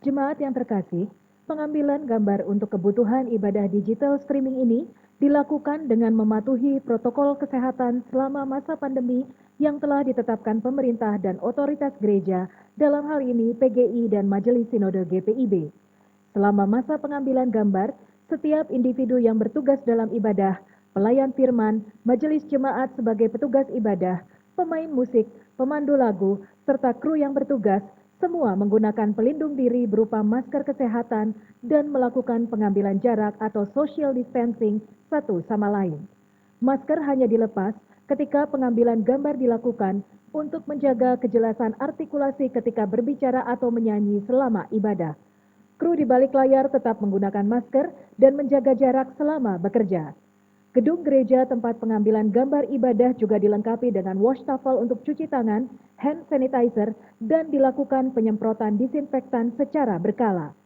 Jemaat yang terkasih, pengambilan gambar untuk kebutuhan ibadah digital streaming ini dilakukan dengan mematuhi protokol kesehatan selama masa pandemi yang telah ditetapkan pemerintah dan otoritas gereja, dalam hal ini PGI dan Majelis Sinode GPIB. Selama masa pengambilan gambar, setiap individu yang bertugas dalam ibadah, pelayan firman, majelis jemaat sebagai petugas ibadah, pemain musik, pemandu lagu, serta kru yang bertugas, semua menggunakan pelindung diri berupa masker kesehatan dan melakukan pengambilan jarak atau social distancing satu sama lain. Masker hanya dilepas ketika pengambilan gambar dilakukan untuk menjaga kejelasan artikulasi ketika berbicara atau menyanyi selama ibadah. Kru di balik layar tetap menggunakan masker dan menjaga jarak selama bekerja. Gedung gereja tempat pengambilan gambar ibadah juga dilengkapi dengan wastafel untuk cuci tangan, hand sanitizer, dan dilakukan penyemprotan disinfektan secara berkala.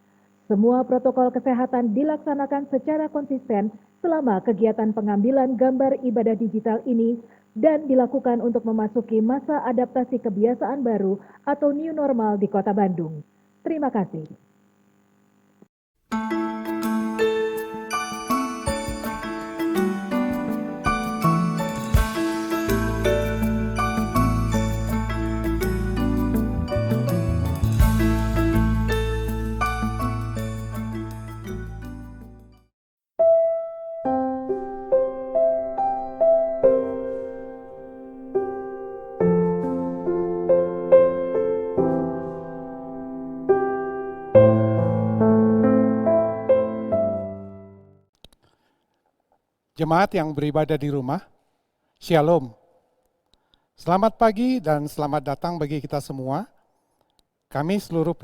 Semua protokol kesehatan dilaksanakan secara konsisten selama kegiatan pengambilan gambar ibadah digital ini dan dilakukan untuk memasuki masa adaptasi kebiasaan baru atau new normal di Kota Bandung. Terima kasih. Jemaat yang beribadah di rumah, Shalom. Selamat pagi dan selamat datang bagi kita semua. Kami seluruh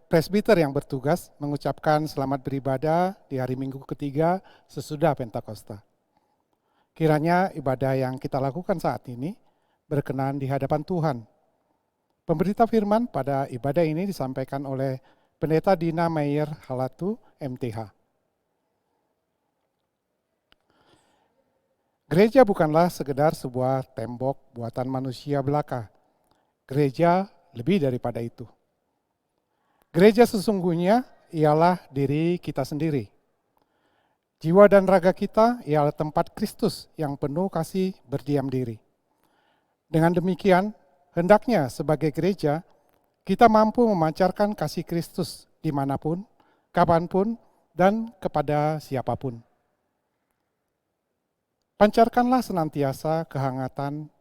presbiter yang bertugas mengucapkan selamat beribadah di hari Minggu ketiga sesudah Pentakosta. Kiranya ibadah yang kita lakukan saat ini berkenan di hadapan Tuhan. Pemberita firman pada ibadah ini disampaikan oleh Pendeta Dina Meyer Halatu, MTH. Gereja bukanlah sekedar sebuah tembok buatan manusia belaka. Gereja lebih daripada itu. Gereja sesungguhnya ialah diri kita sendiri. Jiwa dan raga kita ialah tempat Kristus yang penuh kasih berdiam diri. Dengan demikian, hendaknya sebagai gereja, kita mampu memancarkan kasih Kristus dimanapun, kapanpun, dan kepada siapapun. Pancarkanlah senantiasa kehangatan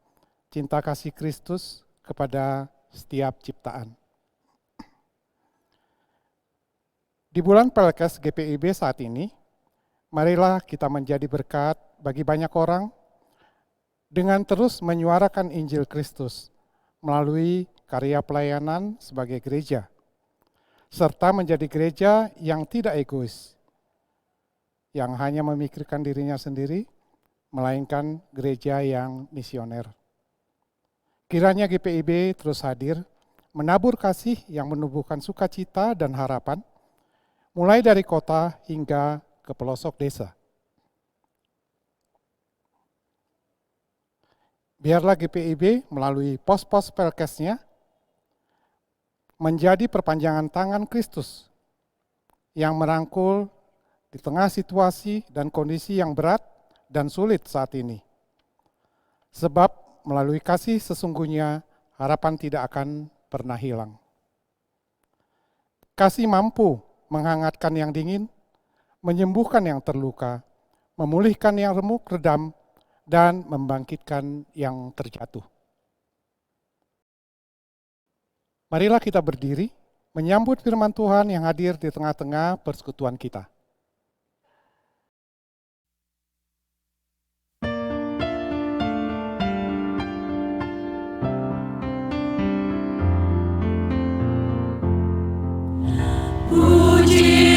cinta kasih Kristus kepada setiap ciptaan. Di bulan Pelkes GPIB saat ini, marilah kita menjadi berkat bagi banyak orang dengan terus menyuarakan Injil Kristus melalui karya pelayanan sebagai gereja, serta menjadi gereja yang tidak egois, yang hanya memikirkan dirinya sendiri, melainkan gereja yang misioner. Kiranya GPIB terus hadir, menabur kasih yang menumbuhkan sukacita dan harapan, mulai dari kota hingga ke pelosok desa. Biarlah GPIB melalui pos-pos Pelkesnya menjadi perpanjangan tangan Kristus yang merangkul di tengah situasi dan kondisi yang berat dan sulit saat ini. Sebab melalui kasih sesungguhnya harapan tidak akan pernah hilang. Kasih mampu menghangatkan yang dingin, menyembuhkan yang terluka, memulihkan yang remuk redam, dan membangkitkan yang terjatuh. Marilah kita berdiri, menyambut firman Tuhan yang hadir di tengah-tengah persekutuan kita. Puji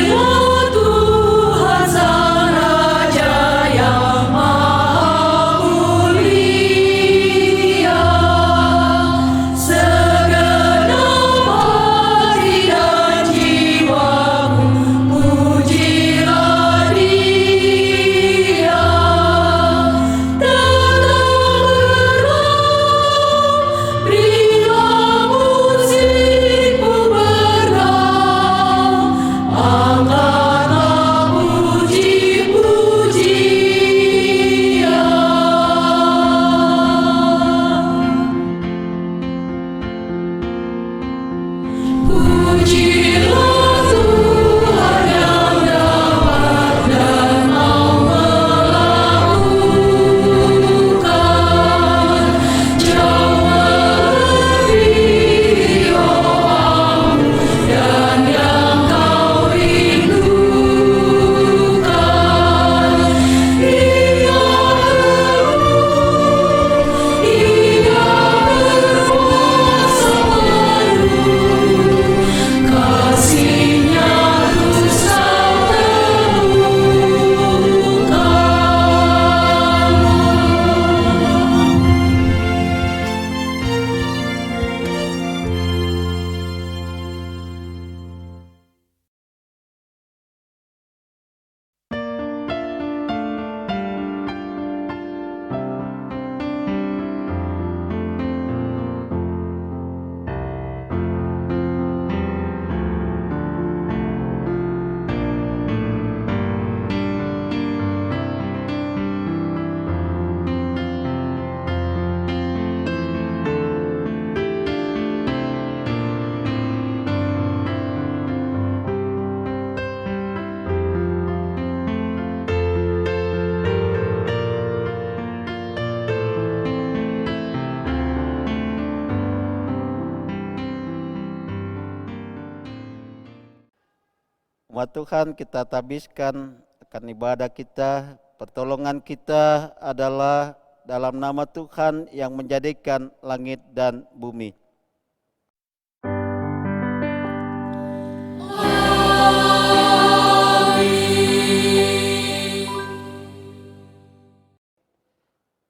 Umat Tuhan, kita tabiskan akan ibadah kita, pertolongan kita adalah dalam nama Tuhan yang menjadikan langit dan bumi.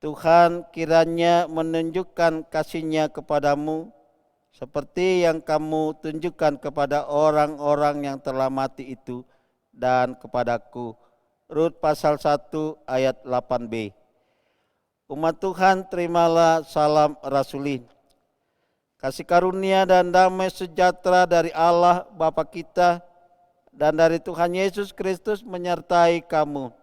Tuhan kiranya menunjukkan kasih-Nya kepadamu, seperti yang kamu tunjukkan kepada orang-orang yang telah mati itu dan kepadaku. Rut pasal 1 ayat 8b. Umat Tuhan, terimalah salam rasuli. Kasih karunia dan damai sejahtera dari Allah Bapa kita dan dari Tuhan Yesus Kristus menyertai kamu.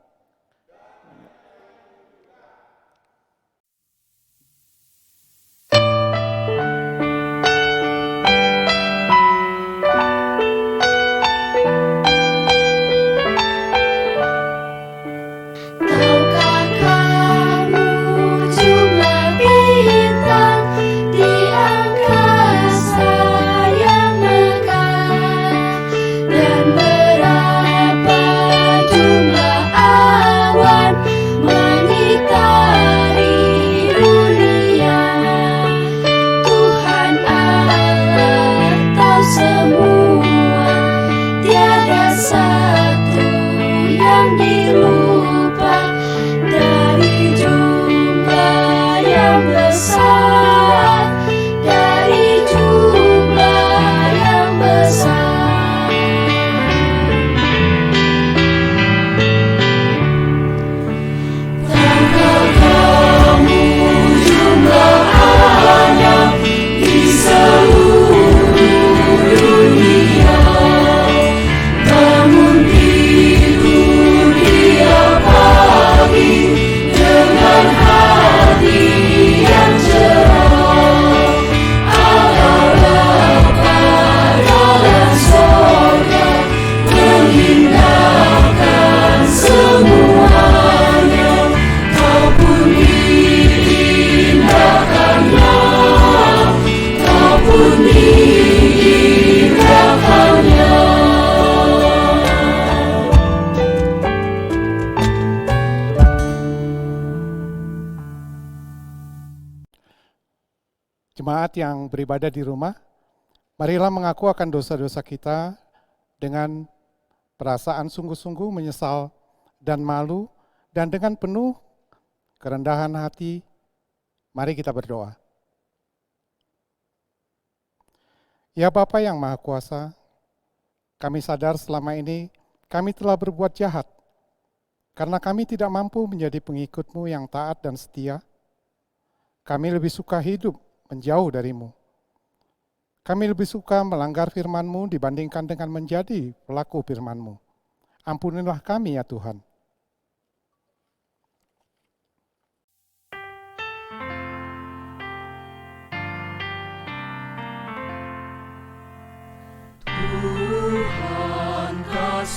Jemaat yang beribadah di rumah, marilah mengaku akan dosa-dosa kita dengan perasaan sungguh-sungguh menyesal dan malu, dan dengan penuh kerendahan hati, mari kita berdoa. Ya Bapa yang Maha Kuasa, kami sadar selama ini kami telah berbuat jahat, karena kami tidak mampu menjadi pengikut-Mu yang taat dan setia. Kami lebih suka hidup menjauh dari-Mu. Kami lebih suka melanggar firman-Mu dibandingkan dengan menjadi pelaku firman-Mu. Ampunilah kami ya Tuhan.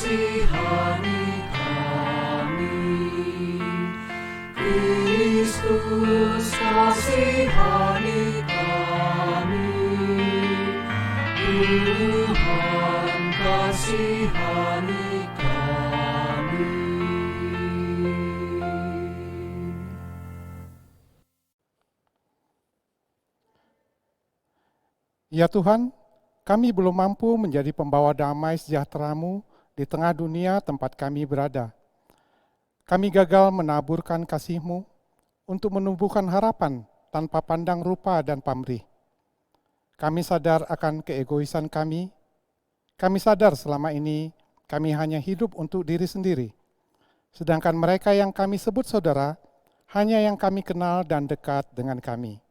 kasihani kami. Kristus kasihani kami. Tuhan kasihani kami. Ya Tuhan, kami belum mampu menjadi pembawa damai sejahtera-Mu di tengah dunia tempat kami berada. Kami gagal menaburkan kasih-Mu untuk menumbuhkan harapan tanpa pandang rupa dan pamrih. Kami sadar akan keegoisan kami. Kami sadar selama ini kami hanya hidup untuk diri sendiri. Sedangkan mereka yang kami sebut saudara, hanya yang kami kenal dan dekat dengan kami.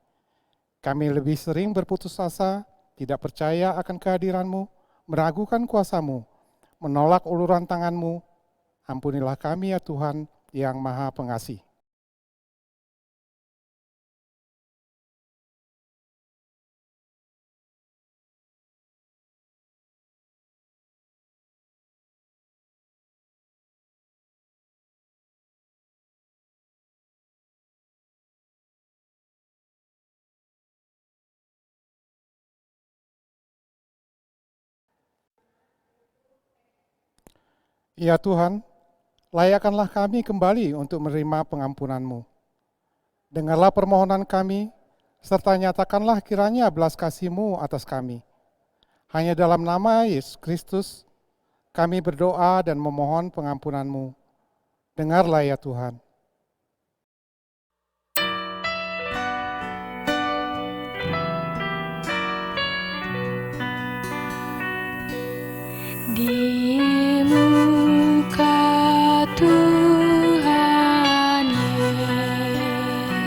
Kami lebih sering berputus asa, tidak percaya akan kehadiran-Mu, meragukan kuasa-Mu, menolak uluran tangan-Mu. Ampunilah kami ya Tuhan yang Maha Pengasih. Ya Tuhan, layakkanlah kami kembali untuk menerima pengampunan-Mu. Dengarlah permohonan kami, serta nyatakanlah kiranya belas kasih-Mu atas kami. Hanya dalam nama Yesus Kristus, kami berdoa dan memohon pengampunan-Mu. Dengarlah ya Tuhan. Di muka Tuhan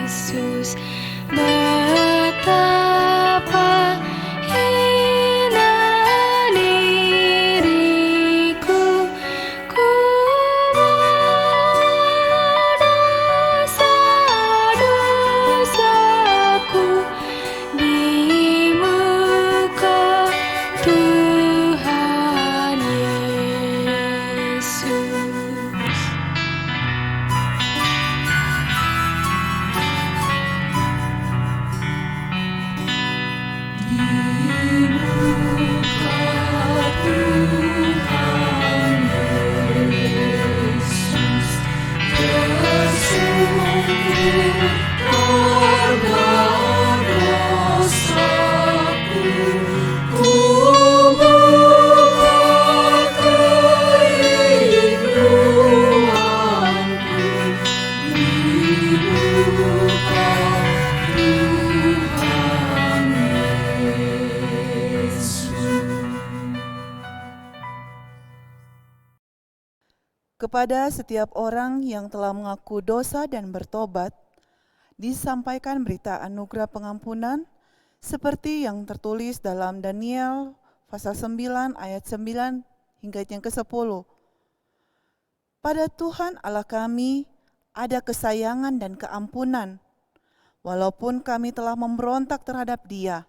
Yesus, betapa hina diriku, ku dosa-dosaku di muka Tuhan Yesus. Kepada setiap orang yang telah mengaku dosa dan bertobat, disampaikan berita anugerah pengampunan seperti yang tertulis dalam Daniel pasal 9 ayat 9 hingga yang ke-10. Pada Tuhan Allah kami ada kesayangan dan keampunan, walaupun kami telah memberontak terhadap Dia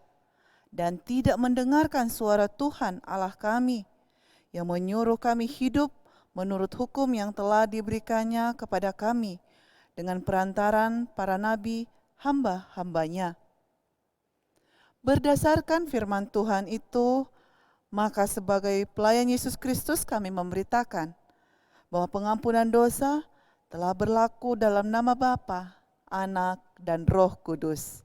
dan tidak mendengarkan suara Tuhan Allah kami yang menyuruh kami hidup menurut hukum yang telah diberikannya kepada kami dengan perantaran para nabi hamba-hambanya. Berdasarkan firman Tuhan itu, maka sebagai pelayan Yesus Kristus kami memberitakan bahwa pengampunan dosa telah berlaku dalam nama Bapa, Anak, dan Roh Kudus.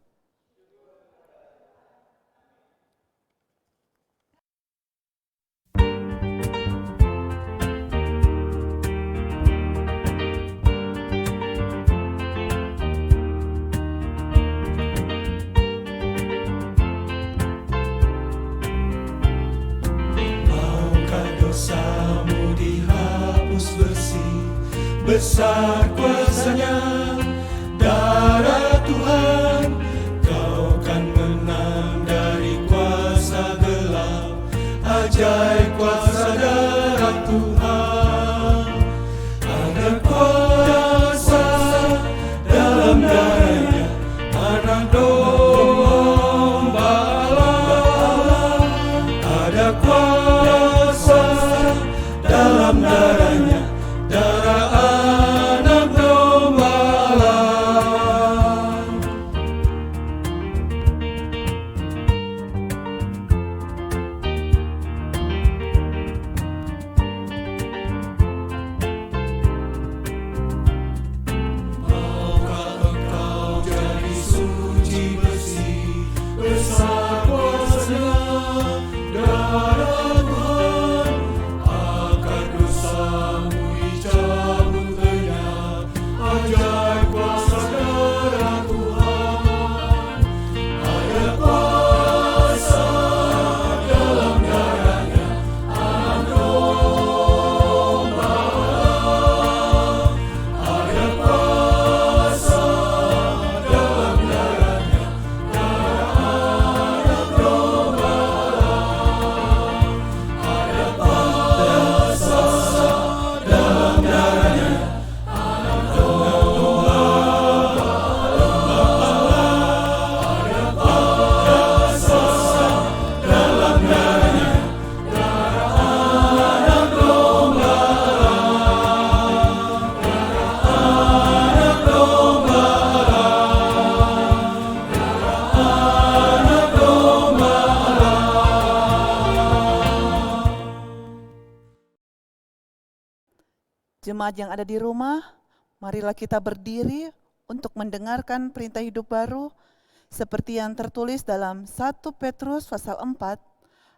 Dosamu dihapus bersih, besar kuasa-Nya, darah Tuhan, kau kan menang dari kuasa gelap, ajaib kuasa darah Tuhan. Ada kuasa dalam darahnya, anak domba Allah. Ada kuasa dalam dalam darahnya, darah anak domba Allah. Maukah engkau jadi suci bersih, besar kuasa-Nya, darah Tuhan akan dosamu dicabut lenyap, ajaib kuasa darah Tuhan, ada kuasa dalam darahnya, anak domba Allah, ada kuasa dalam darahnya, darah anak domba Allah, ada kuasa dalam darahnya, anak domba Allah, ada kuasa dalam darahnya, darah anak domba Allah, darah anak domba Allah, darah anak domba Allah. Jemaat yang ada di rumah, marilah kita berdiri untuk mendengarkan perintah hidup baru seperti yang tertulis dalam 1 Petrus pasal 4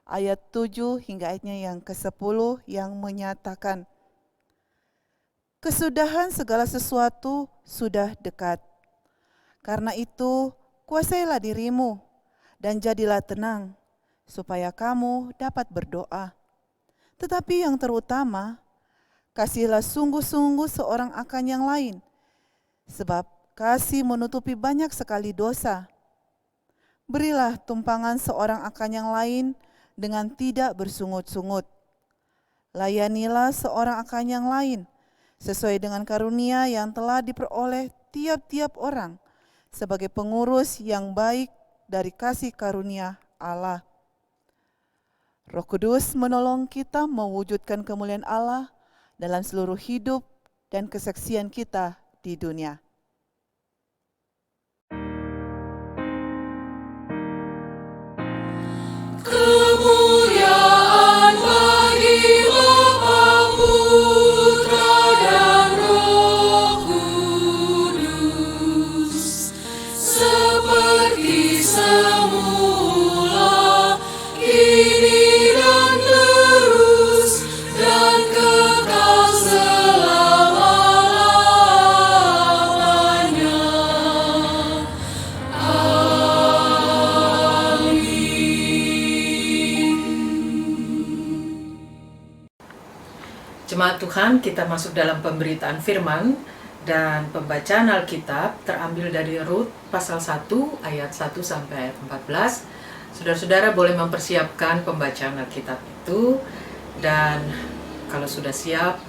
ayat 7 hingga ayatnya yang ke-10 yang menyatakan, kesudahan segala sesuatu sudah dekat. Karena itu, kuasailah dirimu dan jadilah tenang, supaya kamu dapat berdoa. Tetapi yang terutama, kasihlah sungguh-sungguh seorang akan yang lain, sebab kasih menutupi banyak sekali dosa. Berilah tumpangan seorang akan yang lain dengan tidak bersungut-sungut. Layanilah seorang akan yang lain sesuai dengan karunia yang telah diperoleh tiap-tiap orang sebagai pengurus yang baik dari kasih karunia Allah. Roh Kudus menolong kita mewujudkan kemuliaan Allah dalam seluruh hidup dan kesaksian kita di dunia. Kemuliaan bagi Bapa, Putra, dan Roh Kudus, seperti semula, kini dan terus, dan kekal selama-lamanya. Jemaat Tuhan, kita masuk dalam pemberitaan firman dan pembacaan Alkitab terambil dari Rut pasal 1 ayat 1 sampai ayat 14. Saudara-saudara boleh mempersiapkan pembacaan Alkitab itu, dan kalau sudah siap,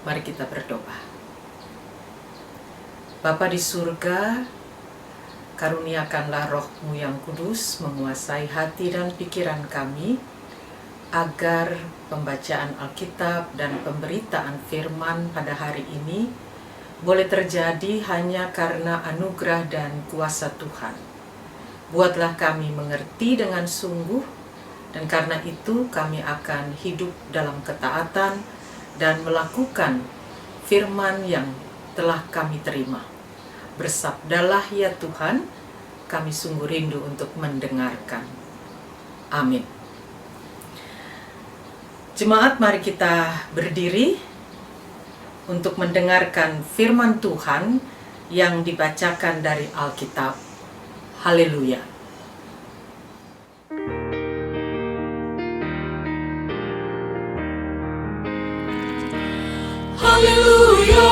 mari kita berdoa. Bapa di surga, karuniakanlah Roh-Mu yang kudus menguasai hati dan pikiran kami, agar pembacaan Alkitab dan pemberitaan firman pada hari ini boleh terjadi hanya karena anugerah dan kuasa Tuhan. Buatlah kami mengerti dengan sungguh, dan karena itu kami akan hidup dalam ketaatan dan melakukan firman yang telah kami terima. Bersabdalah ya Tuhan, kami sungguh rindu untuk mendengarkan. Amin. Jemaat, mari kita berdiri untuk mendengarkan firman Tuhan yang dibacakan dari Alkitab. Haleluya. Haleluya,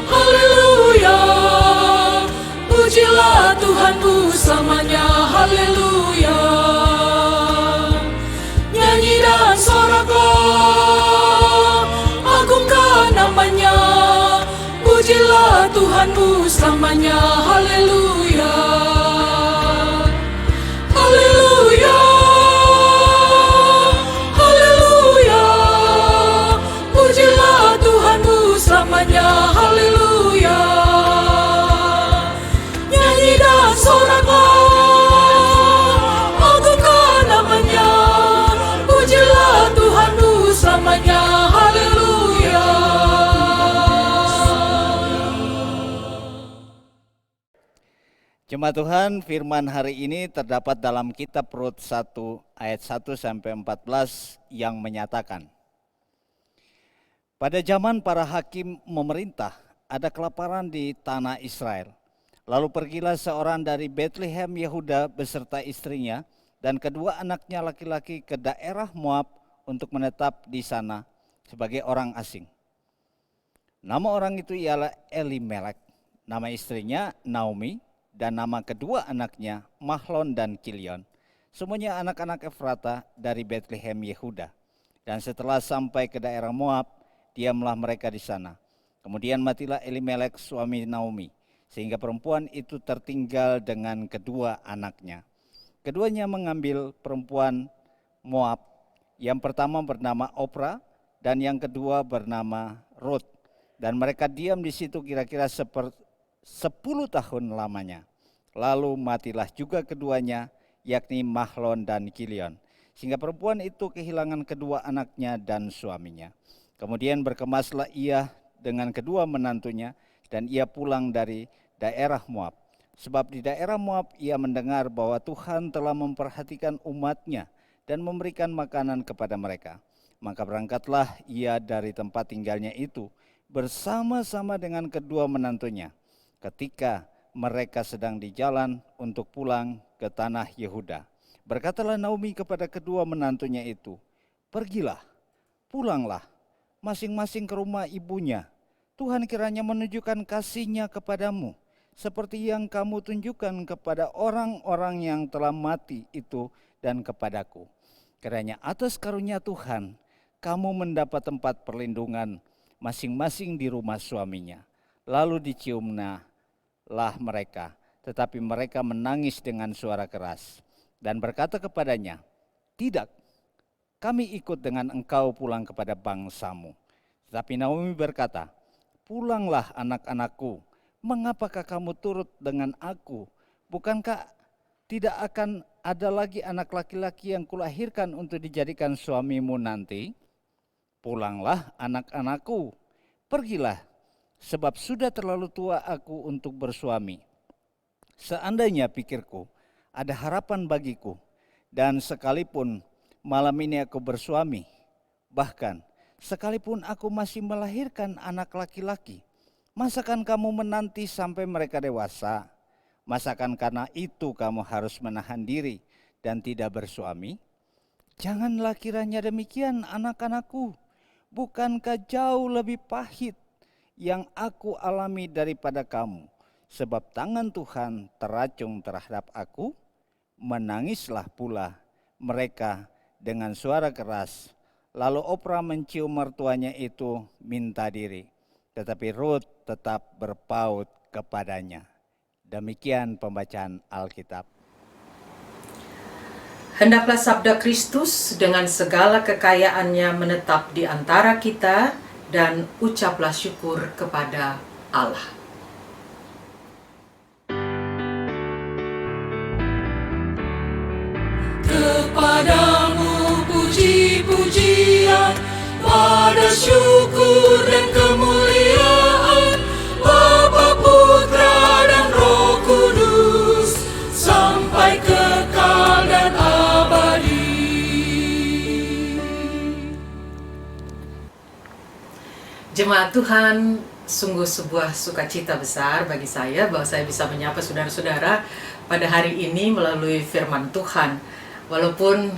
haleluya, pujilah Tuhan bersamanya, haleluya. Nyanyi dan soraklah, agungkan namanya, pujilah Tuhan bersamanya, haleluya. Haleluya, haleluya, Jemaat Tuhan, firman hari ini terdapat dalam kitab Rut 1 ayat 1 sampai 14 yang menyatakan, pada zaman para hakim memerintah, ada kelaparan di tanah Israel. Lalu pergilah seorang dari Bethlehem Yehuda beserta istrinya dan kedua anaknya laki-laki ke daerah Moab untuk menetap di sana sebagai orang asing. Nama orang itu ialah Elimelek, nama istrinya Naomi, dan nama kedua anaknya Mahlon dan Kilion. Semuanya anak-anak Efrata dari Bethlehem Yehuda. Dan setelah sampai ke daerah Moab, diamlah mereka di sana. Kemudian matilah Elimelek suami Naomi, sehingga perempuan itu tertinggal dengan kedua anaknya. Keduanya mengambil perempuan Moab. Yang pertama bernama Opra dan yang kedua bernama Rut. Dan mereka diam di situ kira-kira 10 tahun lamanya. Lalu matilah juga keduanya, yakni Mahlon dan Kilion. Sehingga perempuan itu kehilangan kedua anaknya dan suaminya. Kemudian berkemaslah ia dengan kedua menantunya dan ia pulang dari daerah Moab. Sebab di daerah Moab ia mendengar bahwa Tuhan telah memperhatikan umatnya dan memberikan makanan kepada mereka. Maka berangkatlah ia dari tempat tinggalnya itu bersama-sama dengan kedua menantunya. Ketika mereka sedang di jalan untuk pulang ke tanah Yehuda, berkatalah Naomi kepada kedua menantunya itu, pergilah, pulanglah, masing-masing ke rumah ibunya. Tuhan kiranya menunjukkan kasih-Nya kepadamu, seperti yang kamu tunjukkan kepada orang-orang yang telah mati itu dan kepadaku. Kiranya atas karunia Tuhan, kamu mendapat tempat perlindungan masing-masing di rumah suaminya. Lalu diciumlah mereka, tetapi mereka menangis dengan suara keras dan berkata kepadanya, tidak, kami ikut dengan engkau pulang kepada bangsamu. Tetapi Naomi berkata, pulanglah anak-anakku, mengapakah kamu turut dengan aku? Bukankah tidak akan ada lagi anak laki-laki yang kulahirkan untuk dijadikan suamimu nanti? Pulanglah anak-anakku, pergilah, sebab sudah terlalu tua aku untuk bersuami. Seandainya pikirku, ada harapan bagiku, dan sekalipun malam ini aku bersuami, bahkan sekalipun aku masih melahirkan anak laki-laki, masakan kamu menanti sampai mereka dewasa? Masakan karena itu kamu harus menahan diri dan tidak bersuami? Janganlah kiranya demikian anak-anakku. Bukankah jauh lebih pahit yang aku alami daripada kamu? Sebab tangan Tuhan teracung terhadap aku. Menangislah pula mereka dengan suara keras. Lalu Opra mencium mertuanya itu minta diri. Tetapi Rut tetap berpaut kepadanya. Demikian pembacaan Alkitab. Hendaklah sabda Kristus dengan segala kekayaannya menetap di antara kita dan ucaplah syukur kepada Allah. Kepadamu puji-pujian, pada syukur dan kemuliaan, Bapa, Putra dan Roh Kudus, sampai kekal dan abadi. Jemaat Tuhan, sungguh sebuah sukacita besar bagi saya bahwa saya bisa menyapa saudara-saudara pada hari ini melalui firman Tuhan. Walaupun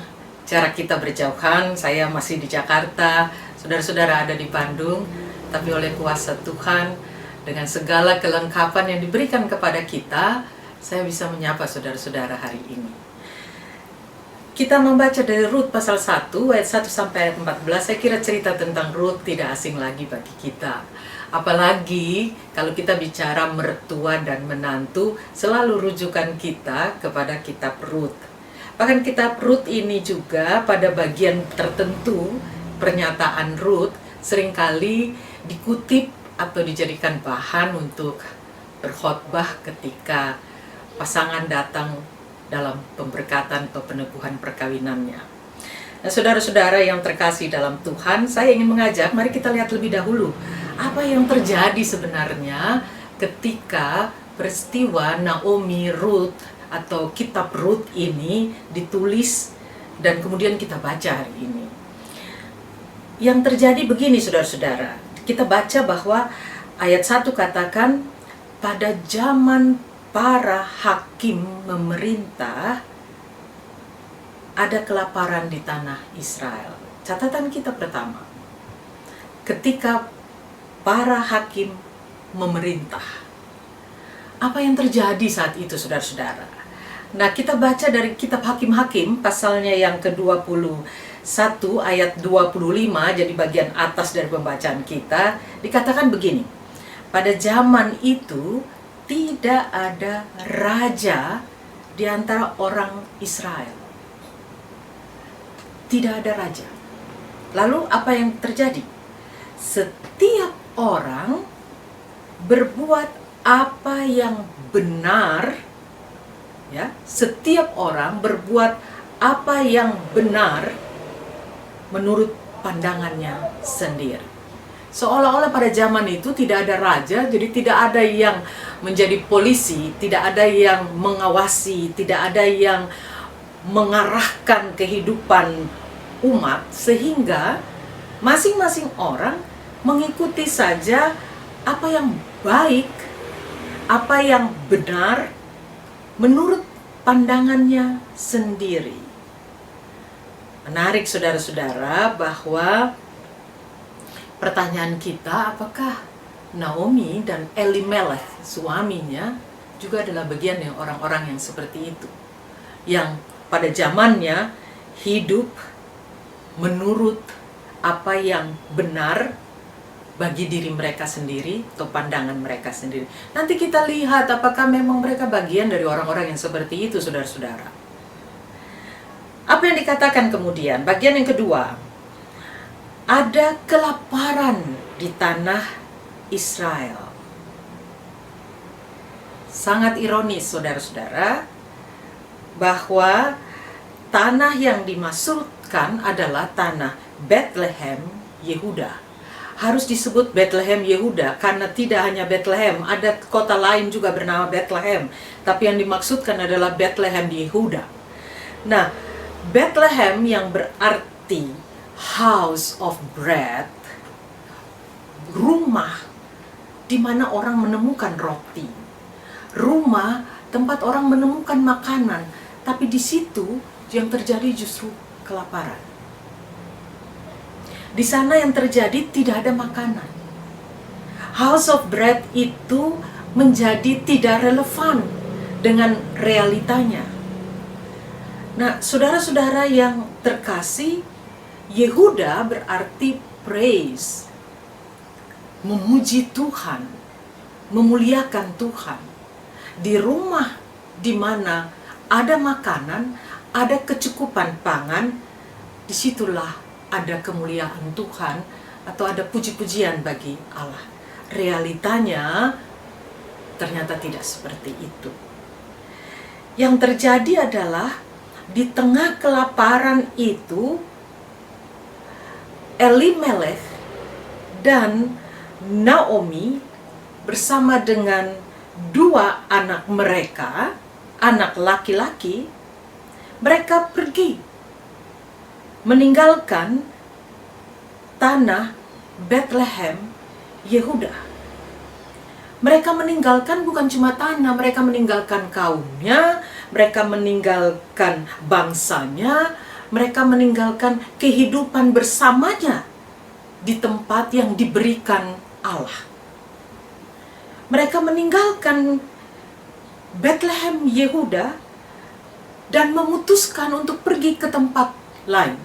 jarak kita berjauhan, saya masih di Jakarta, saudara-saudara ada di Bandung, tapi oleh kuasa Tuhan, dengan segala kelengkapan yang diberikan kepada kita, saya bisa menyapa saudara-saudara hari ini. Kita membaca dari Rut pasal 1, ayat 1 sampai ayat 14, saya kira cerita tentang Rut tidak asing lagi bagi kita. Apalagi kalau kita bicara mertua dan menantu, selalu rujukan kita kepada kitab Rut. Bahkan kitab Rut ini juga pada bagian tertentu, pernyataan Rut seringkali dikutip atau dijadikan bahan untuk berkhotbah ketika pasangan datang dalam pemberkatan atau peneguhan perkawinannya. Nah, saudara-saudara yang terkasih dalam Tuhan, saya ingin mengajak, mari kita lihat lebih dahulu apa yang terjadi sebenarnya ketika peristiwa Naomi, Ruth atau kitab Ruth ini ditulis dan kemudian kita baca hari ini. Yang terjadi begini saudara-saudara, kita baca bahwa ayat 1 katakan, pada zaman para hakim memerintah, ada kelaparan di tanah Israel. Catatan kita pertama, ketika para hakim memerintah, apa yang terjadi saat itu saudara-saudara? Nah, kita baca dari kitab Hakim-Hakim pasalnya yang ke-21 ayat 25, jadi bagian atas dari pembacaan kita, dikatakan begini. Pada zaman itu tidak ada raja di antara orang Israel. Tidak ada raja. Lalu apa yang terjadi? Setiap orang berbuat apa yang benar, ya. Setiap orang berbuat apa yang benar menurut pandangannya sendiri. Seolah-olah pada zaman itu tidak ada raja, jadi tidak ada yang menjadi polisi, tidak ada yang mengawasi, tidak ada yang mengarahkan kehidupan umat, sehingga masing-masing orang mengikuti saja apa yang baik, apa yang benar menurut pandangannya sendiri. Menarik saudara-saudara bahwa pertanyaan kita, apakah Naomi dan Elimelech suaminya juga adalah bagian yang orang-orang yang seperti itu, yang pada zamannya hidup menurut apa yang benar bagi diri mereka sendiri atau pandangan mereka sendiri. Nanti kita lihat apakah memang mereka bagian dari orang-orang yang seperti itu, saudara-saudara. Apa yang dikatakan kemudian? Bagian yang kedua, ada kelaparan di tanah Israel. Sangat ironis, saudara-saudara, bahwa tanah yang dimaksudkan adalah tanah Bethlehem, Yehuda. Harus disebut Bethlehem Yehuda karena tidak hanya Bethlehem, ada kota lain juga bernama Bethlehem, tapi yang dimaksudkan adalah Bethlehem di Yehuda. Nah, Bethlehem yang berarti house of bread, rumah di mana orang menemukan roti, rumah tempat orang menemukan makanan, tapi di situ yang terjadi justru kelaparan. Di sana yang terjadi tidak ada makanan. House of bread itu menjadi tidak relevan dengan realitanya. Nah, saudara-saudara yang terkasih, Yehuda berarti praise, memuji Tuhan, memuliakan Tuhan. Di rumah di mana ada makanan, ada kecukupan pangan, disitulah ada kemuliaan Tuhan atau ada puji-pujian bagi Allah. Realitanya ternyata tidak seperti itu. Yang terjadi adalah di tengah kelaparan itu, Elimelech dan Naomi bersama dengan dua anak mereka, anak laki-laki, mereka pergi meninggalkan tanah Bethlehem, Yehuda. Mereka meninggalkan bukan cuma tanah, mereka meninggalkan kaumnya, mereka meninggalkan bangsanya, mereka meninggalkan kehidupan bersamanya di tempat yang diberikan Allah. Mereka meninggalkan Bethlehem, Yehuda, dan memutuskan untuk pergi ke tempat lain.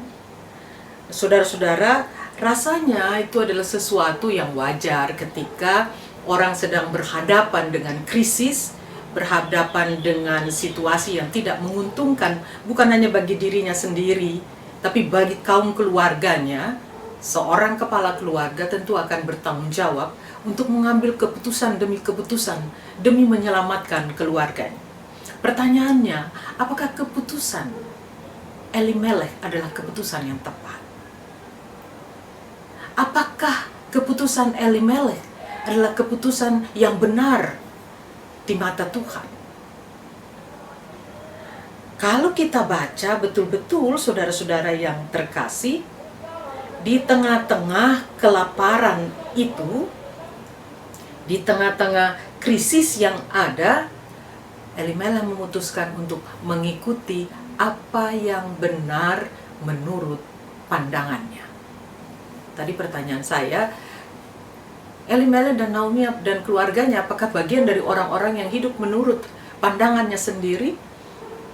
Saudara-saudara, rasanya itu adalah sesuatu yang wajar ketika orang sedang berhadapan dengan krisis, berhadapan dengan situasi yang tidak menguntungkan, bukan hanya bagi dirinya sendiri, tapi bagi kaum keluarganya. Seorang kepala keluarga tentu akan bertanggung jawab untuk mengambil keputusan demi menyelamatkan keluarganya. Pertanyaannya, apakah keputusan Elimelech adalah keputusan yang tepat? Apakah keputusan Elimelech adalah keputusan yang benar di mata Tuhan. Kalau kita baca betul-betul, saudara-saudara yang terkasih, di tengah-tengah kelaparan itu, di tengah-tengah krisis yang ada, Elimelek memutuskan untuk mengikuti apa yang benar menurut pandangannya. Tadi pertanyaan saya, Elimelek dan Naomi dan keluarganya apakah bagian dari orang-orang yang hidup menurut pandangannya sendiri?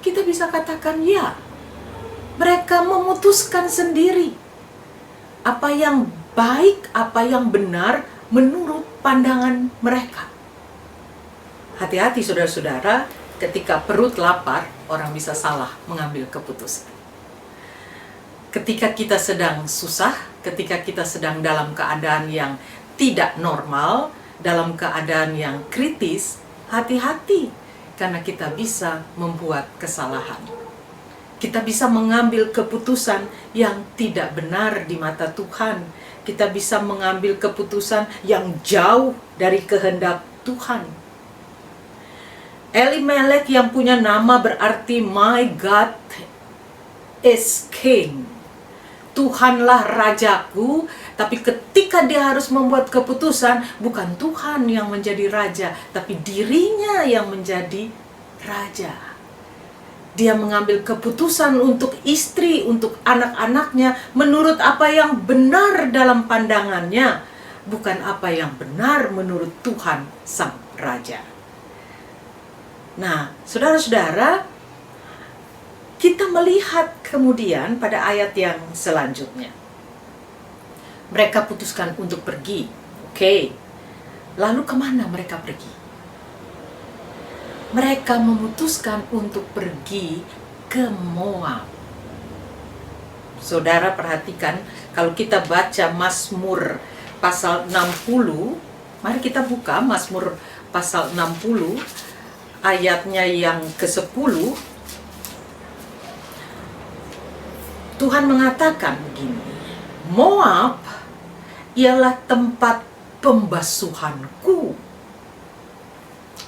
Kita bisa katakan ya. Mereka memutuskan sendiri apa yang baik, apa yang benar menurut pandangan mereka. Hati-hati saudara-saudara, ketika perut lapar, orang bisa salah mengambil keputusan. Ketika kita sedang susah, ketika kita sedang dalam keadaan yang tidak normal, dalam keadaan yang kritis, hati-hati, karena kita bisa membuat kesalahan. Kita bisa mengambil keputusan yang tidak benar di mata Tuhan. Kita bisa mengambil keputusan yang jauh dari kehendak Tuhan. Elimelek yang punya nama berarti My God is King. Tuhanlah rajaku, tapi ketika dia harus membuat keputusan, bukan Tuhan yang menjadi raja, tapi dirinya yang menjadi raja. Dia mengambil keputusan untuk istri, untuk anak-anaknya, menurut apa yang benar dalam pandangannya, bukan apa yang benar menurut Tuhan sang raja. Nah, saudara-saudara, kita melihat kemudian pada ayat yang selanjutnya. Mereka putuskan untuk pergi. Oke. Lalu kemana mereka pergi? Mereka memutuskan untuk pergi ke Moab. Saudara perhatikan, kalau kita baca Mazmur pasal 60, mari kita buka Mazmur pasal 60, ayatnya yang ke-10. Tuhan mengatakan begini, Moab ialah tempat pembasuhanku.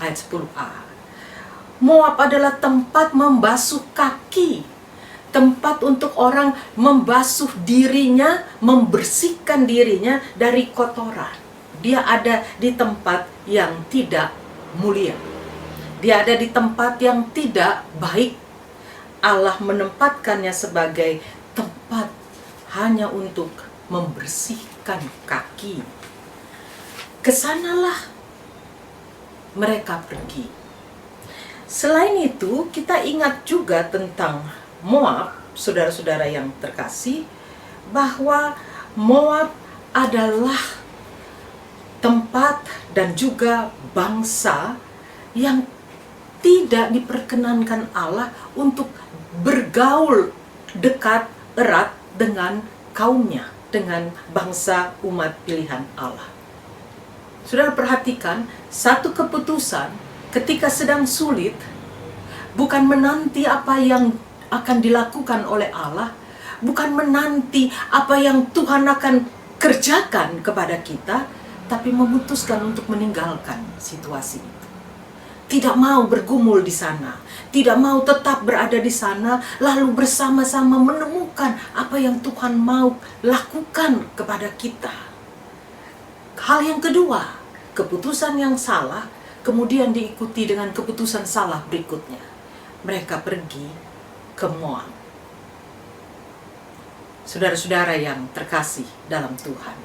Ayat 10a. Moab adalah tempat membasuh kaki, tempat untuk orang membasuh dirinya, membersihkan dirinya dari kotoran. Dia ada di tempat yang tidak mulia. Dia ada di tempat yang tidak baik. Allah menempatkannya sebagai tempat hanya untuk membersihkan kaki. Kesanalah mereka pergi. Selain itu, kita ingat juga tentang Moab, saudara-saudara yang terkasih, bahwa Moab adalah tempat dan juga bangsa yang tidak diperkenankan Allah untuk bergaul dekat erat dengan kaumnya, dengan bangsa umat pilihan Allah. Saudara perhatikan, satu keputusan ketika sedang sulit bukan menanti apa yang akan dilakukan oleh Allah, bukan menanti apa yang Tuhan akan kerjakan kepada kita, tapi memutuskan untuk meninggalkan situasi itu. Tidak mau bergumul di sana, tidak mau tetap berada di sana, lalu bersama-sama menemukan apa yang Tuhan mau lakukan kepada kita. Hal yang kedua, keputusan yang salah kemudian diikuti dengan keputusan salah berikutnya. Mereka pergi ke Moab. Saudara-saudara yang terkasih dalam Tuhan,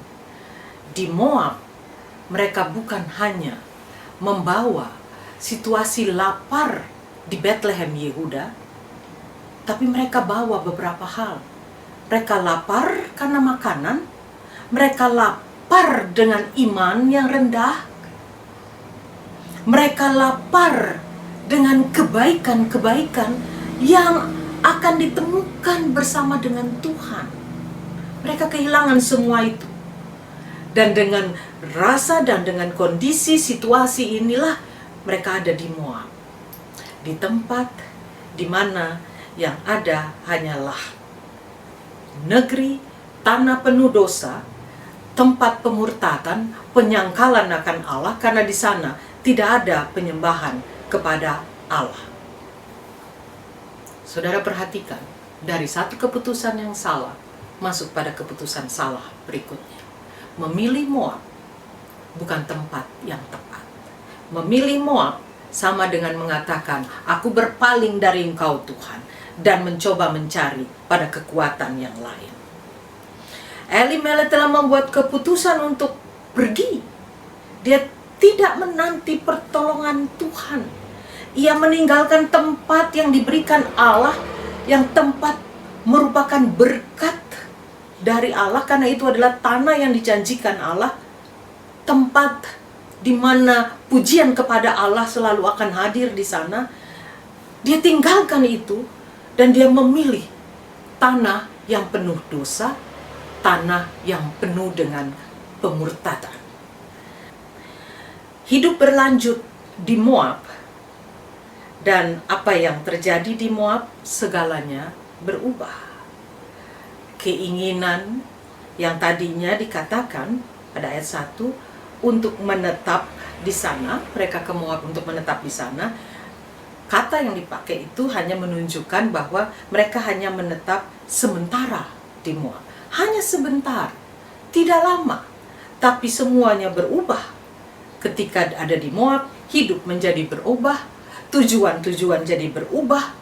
di Moab mereka bukan hanya membawa situasi lapar di Bethlehem Yehuda, tapi mereka bawa beberapa hal. Mereka lapar karena makanan, mereka lapar dengan iman yang rendah, mereka lapar dengan kebaikan-kebaikan yang akan ditemukan bersama dengan Tuhan. Mereka kehilangan semua itu. Dan dengan rasa dan dengan kondisi situasi inilah mereka ada di Moab, di tempat di mana yang ada hanyalah negeri, tanah penuh dosa, tempat pemurtatan, penyangkalan akan Allah, karena di sana tidak ada penyembahan kepada Allah. Saudara perhatikan, dari satu keputusan yang salah masuk pada keputusan salah berikutnya. Memilih Moab bukan tempat yang tepat. Memilih Moab sama dengan mengatakan, aku berpaling dari Engkau Tuhan, dan mencoba mencari pada kekuatan yang lain. Elimelek telah membuat keputusan untuk pergi. Dia tidak menanti pertolongan Tuhan. Ia meninggalkan tempat yang diberikan Allah, yang tempat merupakan berkat dari Allah, karena itu adalah tanah yang dijanjikan Allah, tempat di mana pujian kepada Allah selalu akan hadir di sana. Dia tinggalkan itu dan dia memilih tanah yang penuh dosa, tanah yang penuh dengan pemurtadan. Hidup berlanjut di Moab, dan apa yang terjadi di Moab, segalanya berubah. Keinginan yang tadinya dikatakan pada ayat 1 untuk menetap di sana, mereka ke Moab untuk menetap di sana, kata yang dipakai itu hanya menunjukkan bahwa mereka hanya menetap sementara di Moab. Hanya sebentar, tidak lama, tapi semuanya berubah. Ketika ada di Moab, hidup menjadi berubah, tujuan-tujuan jadi berubah,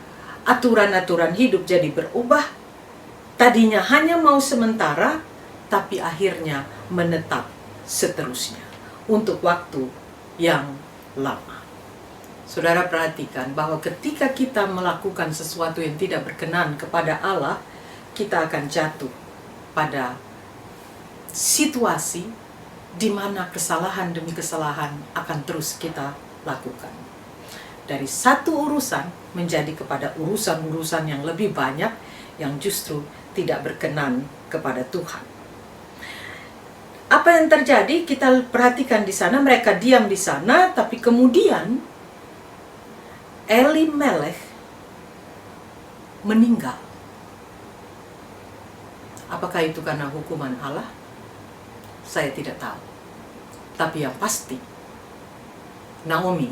aturan-aturan hidup jadi berubah. Tadinya hanya mau sementara, tapi akhirnya menetap seterusnya untuk waktu yang lama. Saudara perhatikan bahwa ketika kita melakukan sesuatu yang tidak berkenan kepada Allah, kita akan jatuh pada situasi di mana kesalahan demi kesalahan akan terus kita lakukan. Dari satu urusan menjadi kepada urusan-urusan yang lebih banyak yang justru tidak berkenan kepada Tuhan. Apa yang terjadi? Kita perhatikan di sana, mereka diam di sana, tapi kemudian Elimelek meninggal. Apakah itu karena hukuman Allah? Saya tidak tahu. Tapi yang pasti, Naomi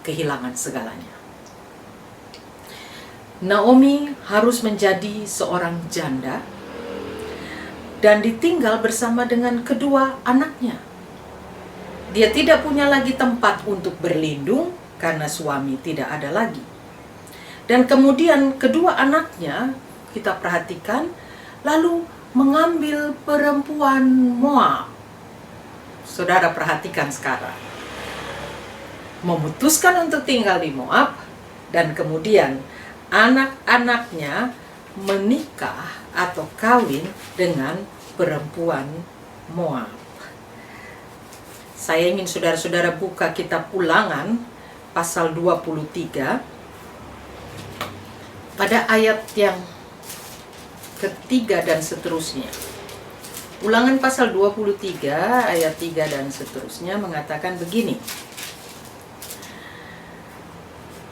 kehilangan segalanya. Naomi harus menjadi seorang janda dan ditinggal bersama dengan kedua anaknya. Dia tidak punya lagi tempat untuk berlindung karena suami tidak ada lagi. Dan kemudian kedua anaknya, kita perhatikan, lalu mengambil perempuan Moab. Saudara perhatikan sekarang. Memutuskan untuk tinggal di Moab, dan kemudian anak-anaknya menikah atau kawin dengan perempuan Moab. Saya ingin saudara-saudara buka kitab Ulangan pasal 23 pada ayat yang ketiga dan seterusnya. Ulangan pasal 23 ayat 3 dan seterusnya mengatakan begini.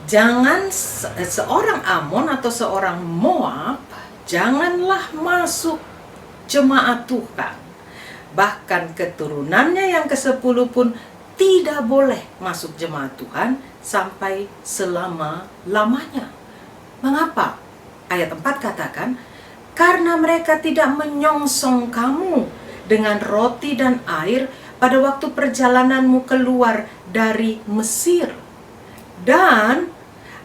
Jangan seorang Amon atau seorang Moab, janganlah masuk jemaat Tuhan. Bahkan keturunannya yang ke-10 pun tidak boleh masuk jemaat Tuhan sampai selama-lamanya. Mengapa? Ayat 4 katakan, karena mereka tidak menyongsong kamu dengan roti dan air pada waktu perjalananmu keluar dari Mesir. Dan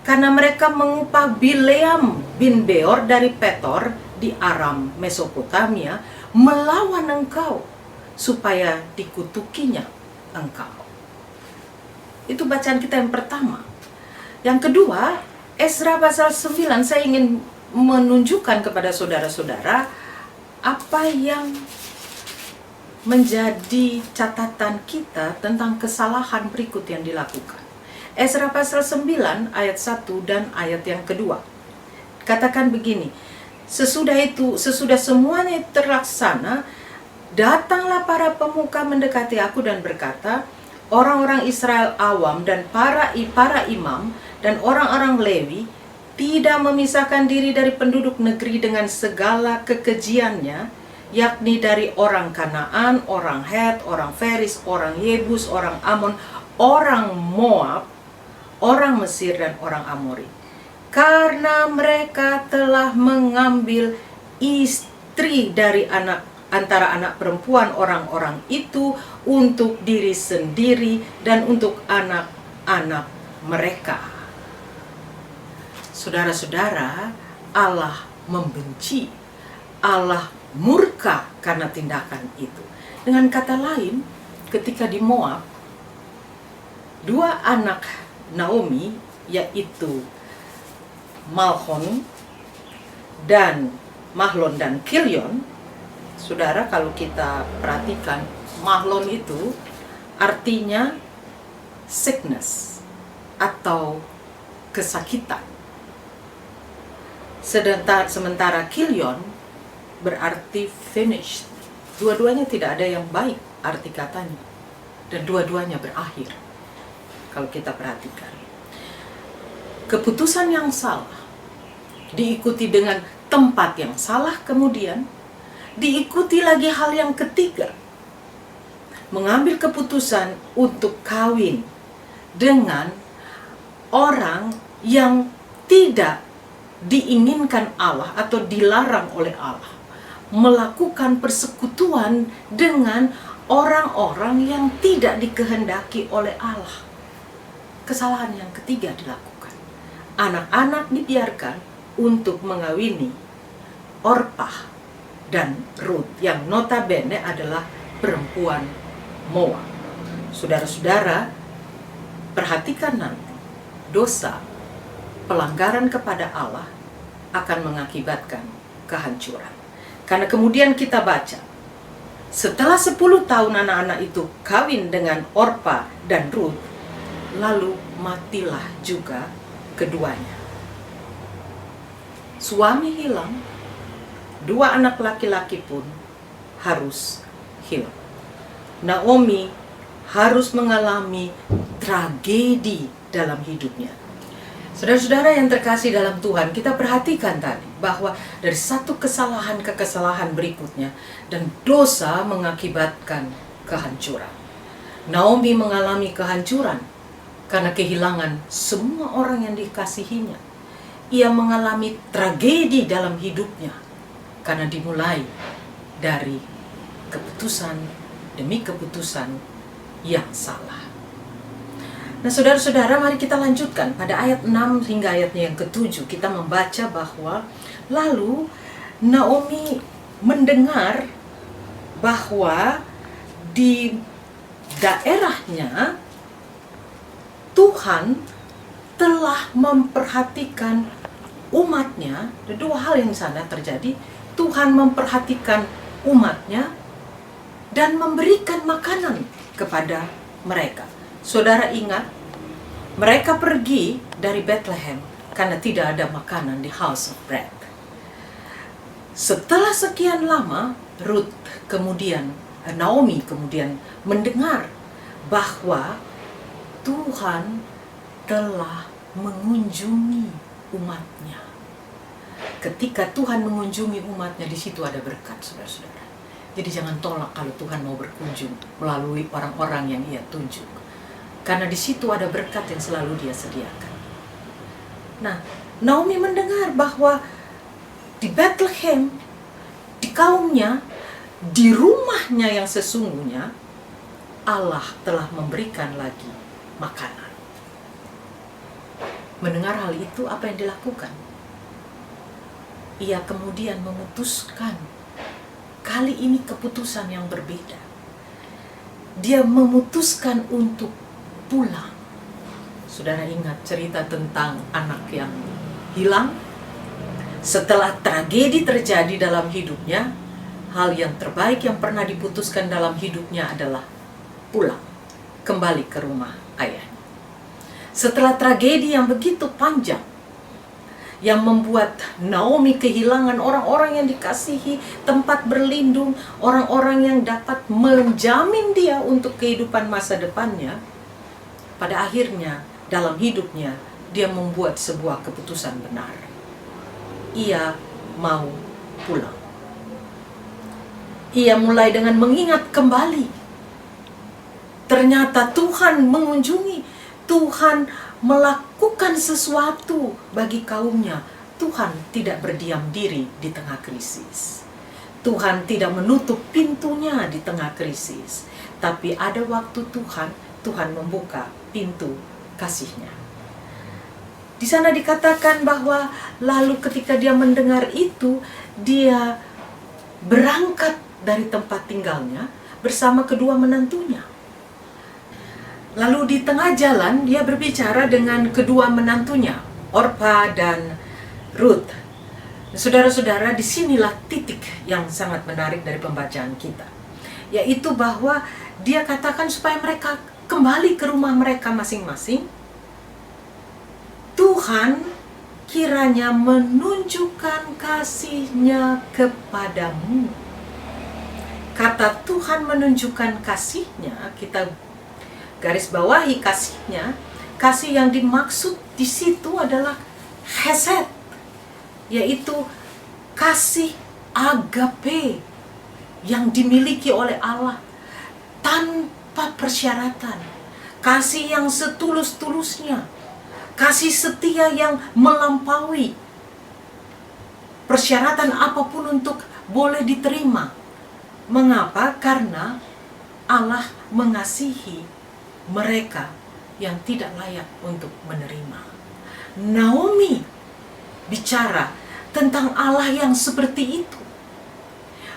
karena mereka mengupah Bileam bin Beor dari Petor di Aram Mesopotamia melawan engkau supaya dikutukinya engkau. Itu bacaan kita yang pertama. Yang kedua, Ezra pasal 9, saya ingin menunjukkan kepada saudara-saudara apa yang menjadi catatan kita tentang kesalahan berikut yang dilakukan. Ezra pasal 9 ayat 1 dan ayat yang kedua. Katakan begini, sesudah semuanya terlaksana, datanglah para pemuka mendekati aku dan berkata, orang-orang Israel awam dan para imam dan orang-orang Lewi tidak memisahkan diri dari penduduk negeri dengan segala kekejiannya, yakni dari orang Kanaan, orang Het, orang Feris, orang Yebus, orang Amon, orang Moab, orang Mesir, dan orang Amori. Karena mereka telah mengambil istri dari antara anak perempuan orang-orang itu untuk diri sendiri dan untuk anak-anak mereka. Saudara-saudara, Allah membenci, Allah murka karena tindakan itu. Dengan kata lain, ketika di Moab, dua anak Naomi, yaitu Mahlon dan Kilion, saudara, kalau kita perhatikan, Mahlon itu artinya sickness atau kesakitan. Sementara Kilion berarti finished. Dua-duanya tidak ada yang baik arti katanya. Dan dua-duanya berakhir. Kalau kita perhatikan. Keputusan yang salah diikuti dengan tempat yang salah, kemudian diikuti lagi hal yang ketiga. Mengambil keputusan untuk kawin dengan orang yang tidak diinginkan Allah atau dilarang oleh Allah. Melakukan persekutuan dengan orang-orang yang tidak dikehendaki oleh Allah. Kesalahan yang ketiga dilakukan. Anak-anak dibiarkan untuk mengawini Orpah dan Ruth yang notabene adalah perempuan Moab. Saudara-saudara, perhatikan nanti, dosa, pelanggaran kepada Allah akan mengakibatkan kehancuran. Karena kemudian kita baca, setelah 10 tahun anak-anak itu kawin dengan Orpah dan Ruth, lalu matilah juga keduanya. Suami hilang, dua anak laki-laki pun harus hilang. Naomi harus mengalami tragedi dalam hidupnya. Saudara-saudara yang terkasih dalam Tuhan, kita perhatikan tadi bahwa dari satu kesalahan ke kesalahan berikutnya, dan dosa mengakibatkan kehancuran. Naomi mengalami kehancuran karena kehilangan semua orang yang dikasihinya. Ia mengalami tragedi dalam hidupnya karena dimulai dari keputusan demi keputusan yang salah. Nah, saudara-saudara, mari kita lanjutkan pada ayat 6 hingga ayatnya yang ke-7. Kita membaca bahwa lalu Naomi mendengar bahwa di daerahnya Tuhan telah memperhatikan umatnya. Ada dua hal yang sana terjadi. Tuhan memperhatikan umatnya dan memberikan makanan kepada mereka. Saudara ingat, mereka pergi dari Bethlehem karena tidak ada makanan di House of Bread. Setelah sekian lama, Naomi kemudian mendengar bahwa Tuhan telah mengunjungi umatnya. Ketika Tuhan mengunjungi umatnya, di situ ada berkat, saudara-saudara. Jadi jangan tolak kalau Tuhan mau berkunjung melalui orang-orang yang Ia tunjuk. Karena di situ ada berkat yang selalu Dia sediakan. Nah, Naomi mendengar bahwa di Bethlehem, di kaumnya, di rumahnya yang sesungguhnya, Allah telah memberikan lagi makanan. Mendengar hal itu, apa yang dilakukan? Ia kemudian memutuskan, kali ini keputusan yang berbeda. Dia memutuskan untuk pulang. Saudara ingat cerita tentang anak yang hilang? Setelah tragedi terjadi dalam hidupnya, hal yang terbaik yang pernah diputuskan dalam hidupnya adalah pulang, kembali ke rumah ayahnya. Setelah tragedi yang begitu panjang, yang membuat Naomi kehilangan orang-orang yang dikasihi, tempat berlindung, orang-orang yang dapat menjamin dia untuk kehidupan masa depannya, pada akhirnya dalam hidupnya dia membuat sebuah keputusan benar. Ia mau pulang. Ia mulai dengan mengingat kembali ternyata Tuhan mengunjungi, Tuhan melakukan sesuatu bagi kaumnya. Tuhan tidak berdiam diri di tengah krisis. Tuhan tidak menutup pintunya di tengah krisis. Tapi ada waktu Tuhan membuka pintu kasih-Nya. Di sana dikatakan bahwa lalu ketika dia mendengar itu, dia berangkat dari tempat tinggalnya bersama kedua menantunya. Lalu di tengah jalan dia berbicara dengan kedua menantunya, Orpa dan Ruth. Saudara-saudara, disinilah titik yang sangat menarik dari pembacaan kita, yaitu bahwa dia katakan supaya mereka kembali ke rumah mereka masing-masing. Tuhan kiranya menunjukkan kasih-Nya kepadamu. Kata Tuhan menunjukkan kasih-Nya, kita garis bawahi kasih-Nya. Kasih yang dimaksud di situ adalah hesed, yaitu kasih agape yang dimiliki oleh Allah tanpa persyaratan. Kasih yang setulus-tulusnya, kasih setia yang melampaui persyaratan apapun untuk boleh diterima. Mengapa? Karena Allah mengasihi mereka yang tidak layak untuk menerima. Naomi bicara tentang Allah yang seperti itu,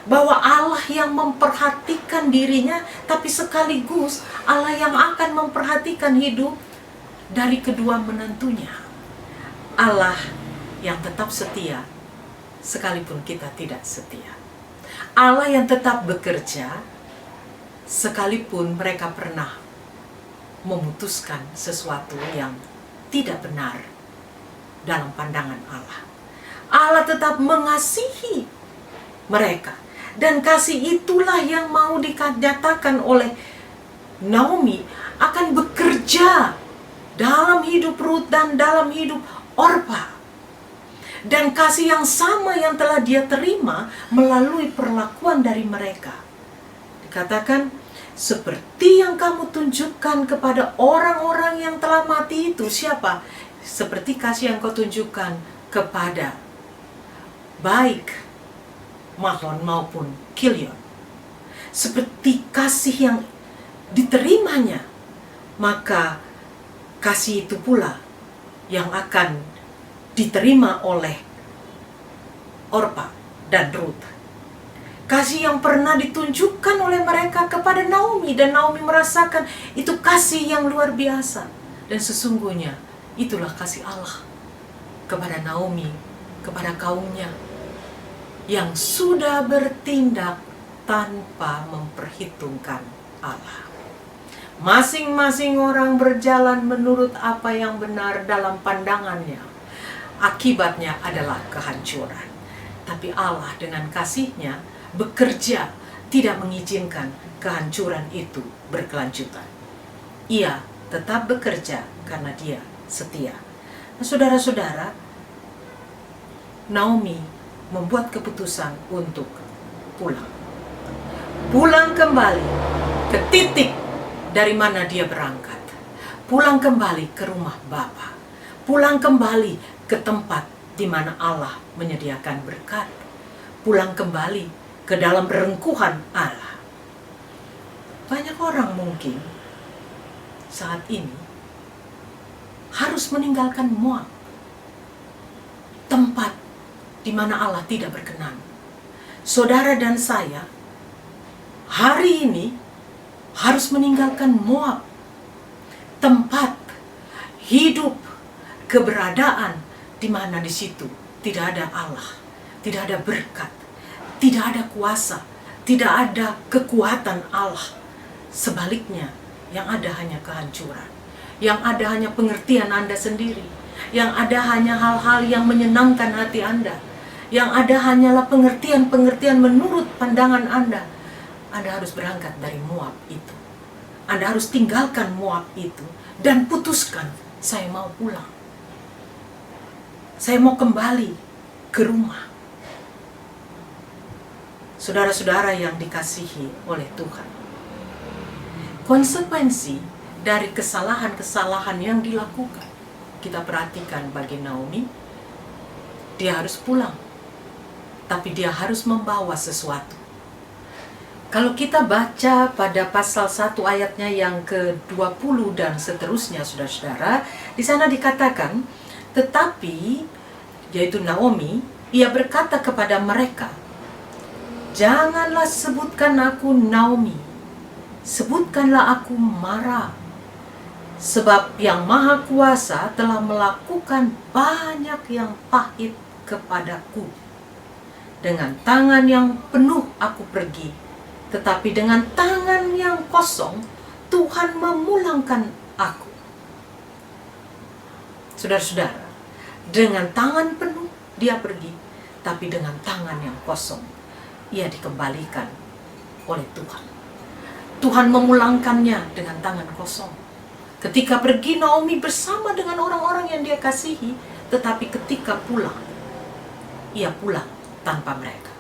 bahwa Allah yang memperhatikan dirinya, tapi sekaligus Allah yang akan memperhatikan hidup dari kedua menantunya. Allah yang tetap setia sekalipun kita tidak setia. Allah yang tetap bekerja sekalipun mereka pernah memutuskan sesuatu yang tidak benar dalam pandangan Allah. Allah tetap mengasihi mereka. Dan kasih itulah yang mau dikatakan oleh Naomi akan bekerja dalam hidup Ruth dan dalam hidup Orpa. Dan kasih yang sama yang telah dia terima melalui perlakuan dari mereka. Dikatakan, seperti yang kamu tunjukkan kepada orang-orang yang telah mati itu. Siapa? Seperti kasih yang kau tunjukkan kepada baik Mahlon maupun Kilion. Seperti kasih yang diterimanya, maka kasih itu pula yang akan diterima oleh Orpa dan Ruth. Kasih yang pernah ditunjukkan oleh mereka kepada Naomi, dan Naomi merasakan itu kasih yang luar biasa. Dan sesungguhnya itulah kasih Allah kepada Naomi, kepada kaumnya, yang sudah bertindak tanpa memperhitungkan Allah. Masing-masing orang berjalan menurut apa yang benar dalam pandangannya. Akibatnya adalah kehancuran. Tapi Allah dengan kasih-Nya bekerja, tidak mengizinkan kehancuran itu berkelanjutan. Ia tetap bekerja karena Dia setia. Nah, saudara-saudara, Naomi membuat keputusan untuk pulang. Pulang kembali ke titik dari mana dia berangkat. Pulang kembali ke rumah Bapa. Pulang kembali ke tempat di mana Allah menyediakan berkat. Pulang kembali ke dalam rengkuhan Allah. Banyak orang mungkin saat ini harus meninggalkan Moab, tempat di mana Allah tidak berkenan. Saudara dan saya hari ini harus meninggalkan Moab, tempat hidup, keberadaan di mana di situ tidak ada Allah, tidak ada berkat, tidak ada kuasa, tidak ada kekuatan Allah. Sebaliknya, yang ada hanya kehancuran, yang ada hanya pengertian Anda sendiri, yang ada hanya hal-hal yang menyenangkan hati Anda, yang ada hanyalah pengertian-pengertian menurut pandangan Anda. Anda harus berangkat dari Moab itu. Anda harus tinggalkan Moab itu dan putuskan, saya mau pulang. Saya mau kembali ke rumah. Saudara-saudara yang dikasihi oleh Tuhan, konsekuensi dari kesalahan-kesalahan yang dilakukan. Kita perhatikan bagi Naomi, dia harus pulang, tapi dia harus membawa sesuatu. Kalau kita baca pada pasal 1 ayatnya yang ke-20 dan seterusnya, saudara-saudara, di sana dikatakan, tetapi, yaitu Naomi, ia berkata kepada mereka, janganlah sebutkan aku Naomi, sebutkanlah aku Mara, sebab Yang Maha Kuasa telah melakukan banyak yang pahit kepadaku. Dengan tangan yang penuh aku pergi, tetapi dengan tangan yang kosong Tuhan memulangkan aku. Saudara-saudara, dengan tangan penuh dia pergi, tapi dengan tangan yang kosong ia dikembalikan oleh Tuhan. Tuhan memulangkannya dengan tangan kosong. Ketika pergi, Naomi bersama dengan orang-orang yang dia kasihi, tetapi ketika pulang, ia pulang tanpa mereka.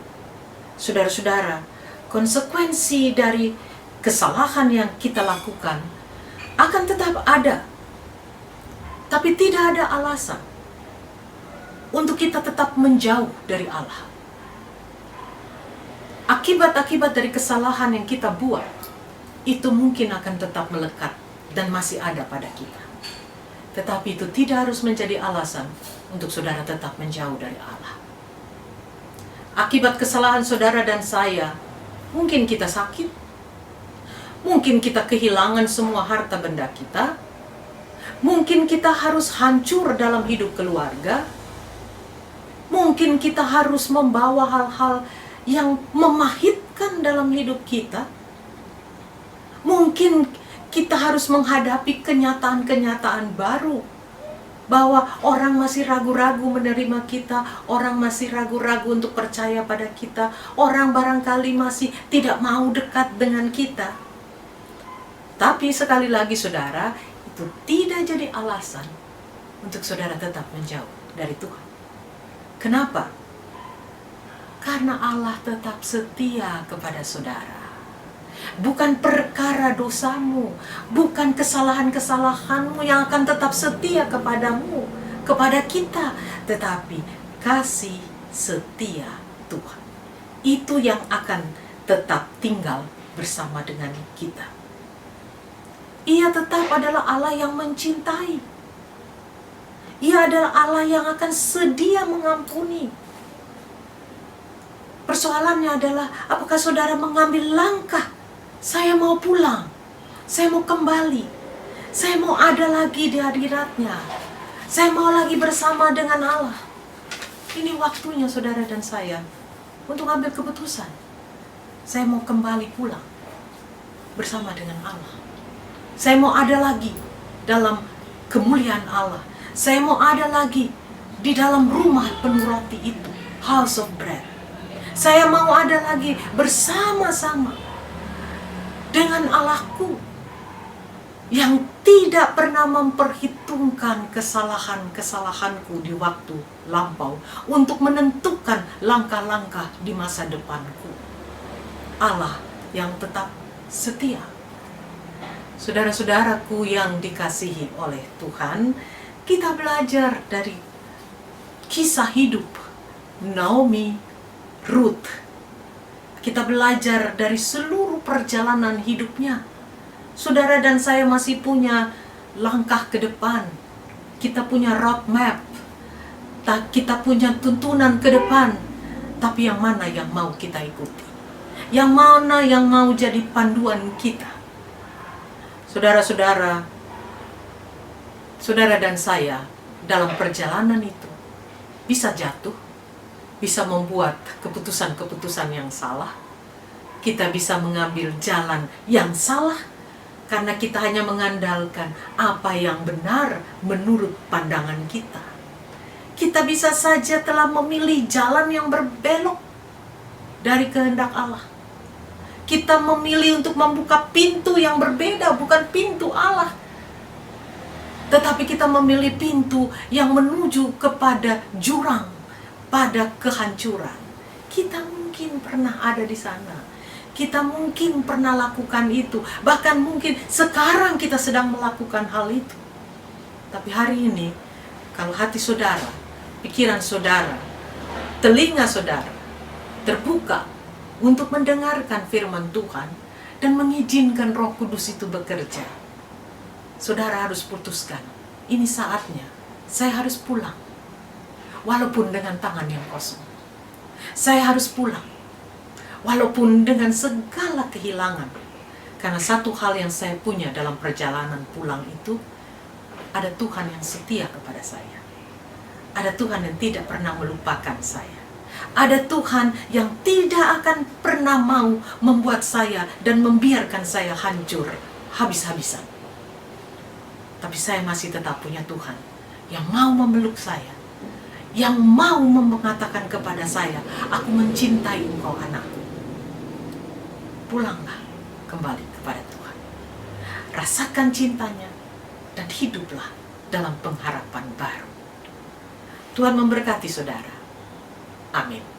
Saudara-saudara, konsekuensi dari kesalahan yang kita lakukan akan tetap ada, tapi tidak ada alasan untuk kita tetap menjauh dari Allah. Akibat-akibat dari kesalahan yang kita buat, itu mungkin akan tetap melekat dan masih ada pada kita. Tetapi itu tidak harus menjadi alasan untuk saudara tetap menjauh dari Allah. Akibat kesalahan saudara dan saya, mungkin kita sakit, mungkin kita kehilangan semua harta benda kita, mungkin kita harus hancur dalam hidup keluarga, mungkin kita harus membawa hal-hal yang memahitkan dalam hidup kita, mungkin kita harus menghadapi kenyataan-kenyataan baru, bahwa orang masih ragu-ragu menerima kita, orang masih ragu-ragu untuk percaya pada kita, orang barangkali masih tidak mau dekat dengan kita. Tapi sekali lagi saudara, itu tidak jadi alasan untuk saudara tetap menjauh dari Tuhan. Kenapa? Karena Allah tetap setia kepada saudara. Bukan perkara dosamu, bukan kesalahan-kesalahanmu yang akan tetap setia kepadamu, kepada kita, tetapi kasih setia Tuhan. Itu yang akan tetap tinggal bersama dengan kita. Ia tetap adalah Allah yang mencintai. Ia adalah Allah yang akan sedia mengampuni. Persoalannya adalah, apakah saudara mengambil langkah, saya mau pulang, saya mau kembali, saya mau ada lagi di hadiratnya, saya mau lagi bersama dengan Allah. Ini waktunya saudara dan saya untuk ambil keputusan. Saya mau kembali pulang bersama dengan Allah. Saya mau ada lagi dalam kemuliaan Allah. Saya mau ada lagi di dalam rumah penuh roti itu, house of bread. Saya mau ada lagi bersama-sama dengan Allahku yang tidak pernah memperhitungkan kesalahan-kesalahanku di waktu lampau untuk menentukan langkah-langkah di masa depanku. Allah yang tetap setia. Saudara-saudaraku yang dikasihi oleh Tuhan, kita belajar dari kisah hidup Naomi, Ruth. Kita belajar dari seluruh perjalanan hidupnya. Saudara dan saya masih punya langkah ke depan. Kita punya roadmap. Kita punya tuntunan ke depan. Tapi yang mana yang mau kita ikuti? Yang mana yang mau jadi panduan kita? Saudara-saudara, saudara dan saya dalam perjalanan itu bisa jatuh, bisa membuat keputusan-keputusan yang salah. Kita bisa mengambil jalan yang salah karena kita hanya mengandalkan apa yang benar menurut pandangan kita. Kita bisa saja telah memilih jalan yang berbelok dari kehendak Allah. Kita memilih untuk membuka pintu yang berbeda, bukan pintu Allah. Tetapi kita memilih pintu yang menuju kepada jurang, pada kehancuran. Kita mungkin pernah ada di sana. Kita mungkin pernah lakukan itu, bahkan mungkin sekarang kita sedang melakukan hal itu. Tapi hari ini, kalau hati saudara, pikiran saudara, telinga saudara terbuka untuk mendengarkan firman Tuhan dan mengizinkan Roh Kudus itu bekerja, saudara harus putuskan, ini saatnya saya harus pulang. Walaupun dengan tangan yang kosong, saya harus pulang. Walaupun dengan segala kehilangan, karena satu hal yang saya punya dalam perjalanan pulang itu, ada Tuhan yang setia kepada saya. Ada Tuhan yang tidak pernah melupakan saya. Ada Tuhan yang tidak akan pernah mau membuat saya dan membiarkan saya hancur habis-habisan. Tapi saya masih tetap punya Tuhan yang mau memeluk saya, yang mau mengatakan kepada saya, aku mencintai engkau anakku. Pulanglah kembali kepada Tuhan. Rasakan cintanya dan hiduplah dalam pengharapan baru. Tuhan memberkati saudara. Amin.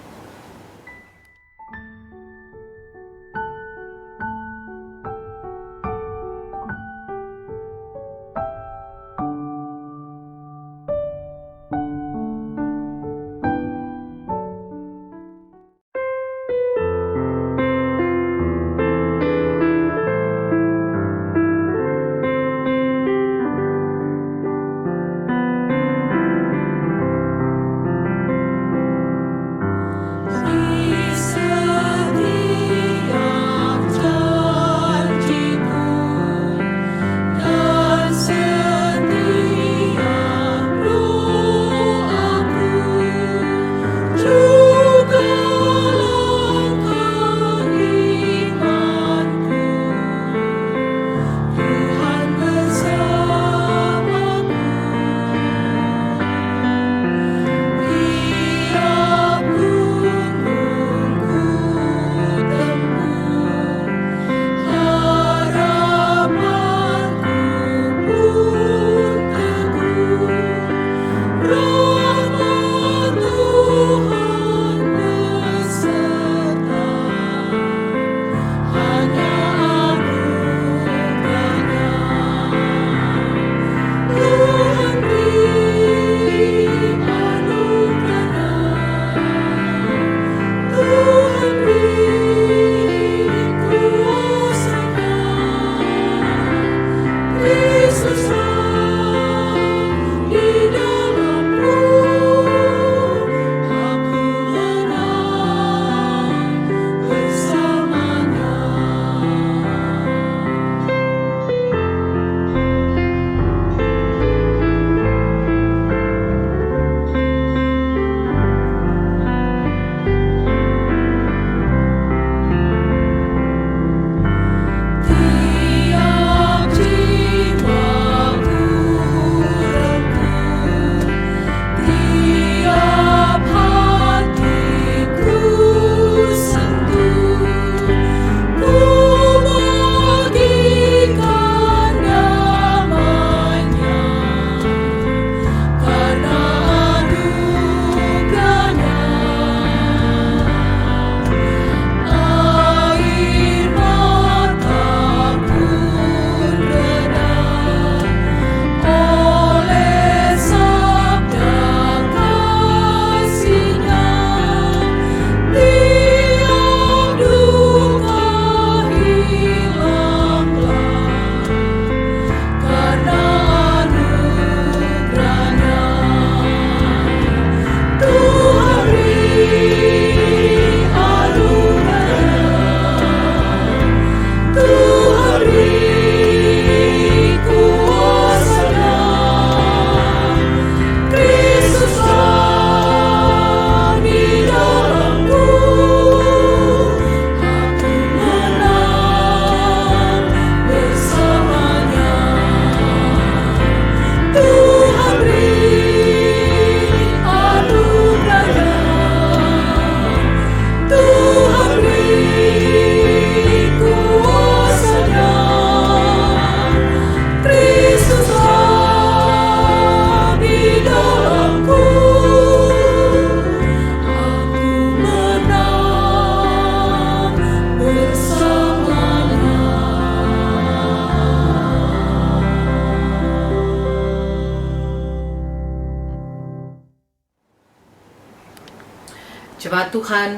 Jemaat Tuhan,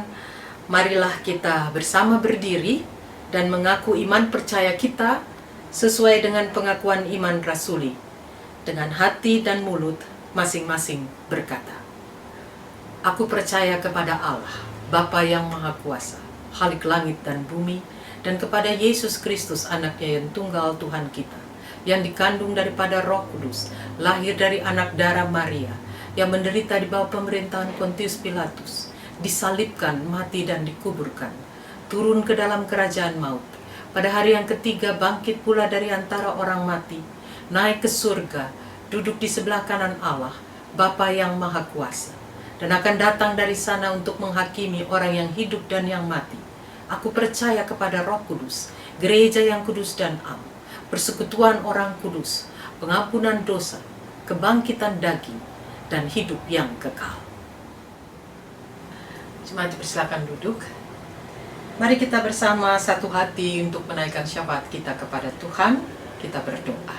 marilah kita bersama berdiri dan mengaku iman percaya kita sesuai dengan pengakuan iman rasuli. Dengan hati dan mulut masing-masing berkata, Aku percaya kepada Allah, Bapa yang Maha Kuasa, Khalik langit dan bumi, dan kepada Yesus Kristus anaknya yang tunggal Tuhan kita, yang dikandung daripada Roh Kudus, lahir dari anak darah Maria, yang menderita di bawah pemerintahan Pontius Pilatus, disalibkan, mati dan dikuburkan, turun ke dalam kerajaan maut, pada hari yang ketiga bangkit pula dari antara orang mati, naik ke surga, duduk di sebelah kanan Allah, Bapa yang Maha Kuasa, dan akan datang dari sana untuk menghakimi orang yang hidup dan yang mati. Aku percaya kepada Roh Kudus, gereja yang kudus dan am, persekutuan orang kudus, pengampunan dosa, kebangkitan daging, dan hidup yang kekal. Jemaat dipersilakan duduk. Mari kita bersama satu hati untuk menaikkan syafaat kita kepada Tuhan. Kita berdoa.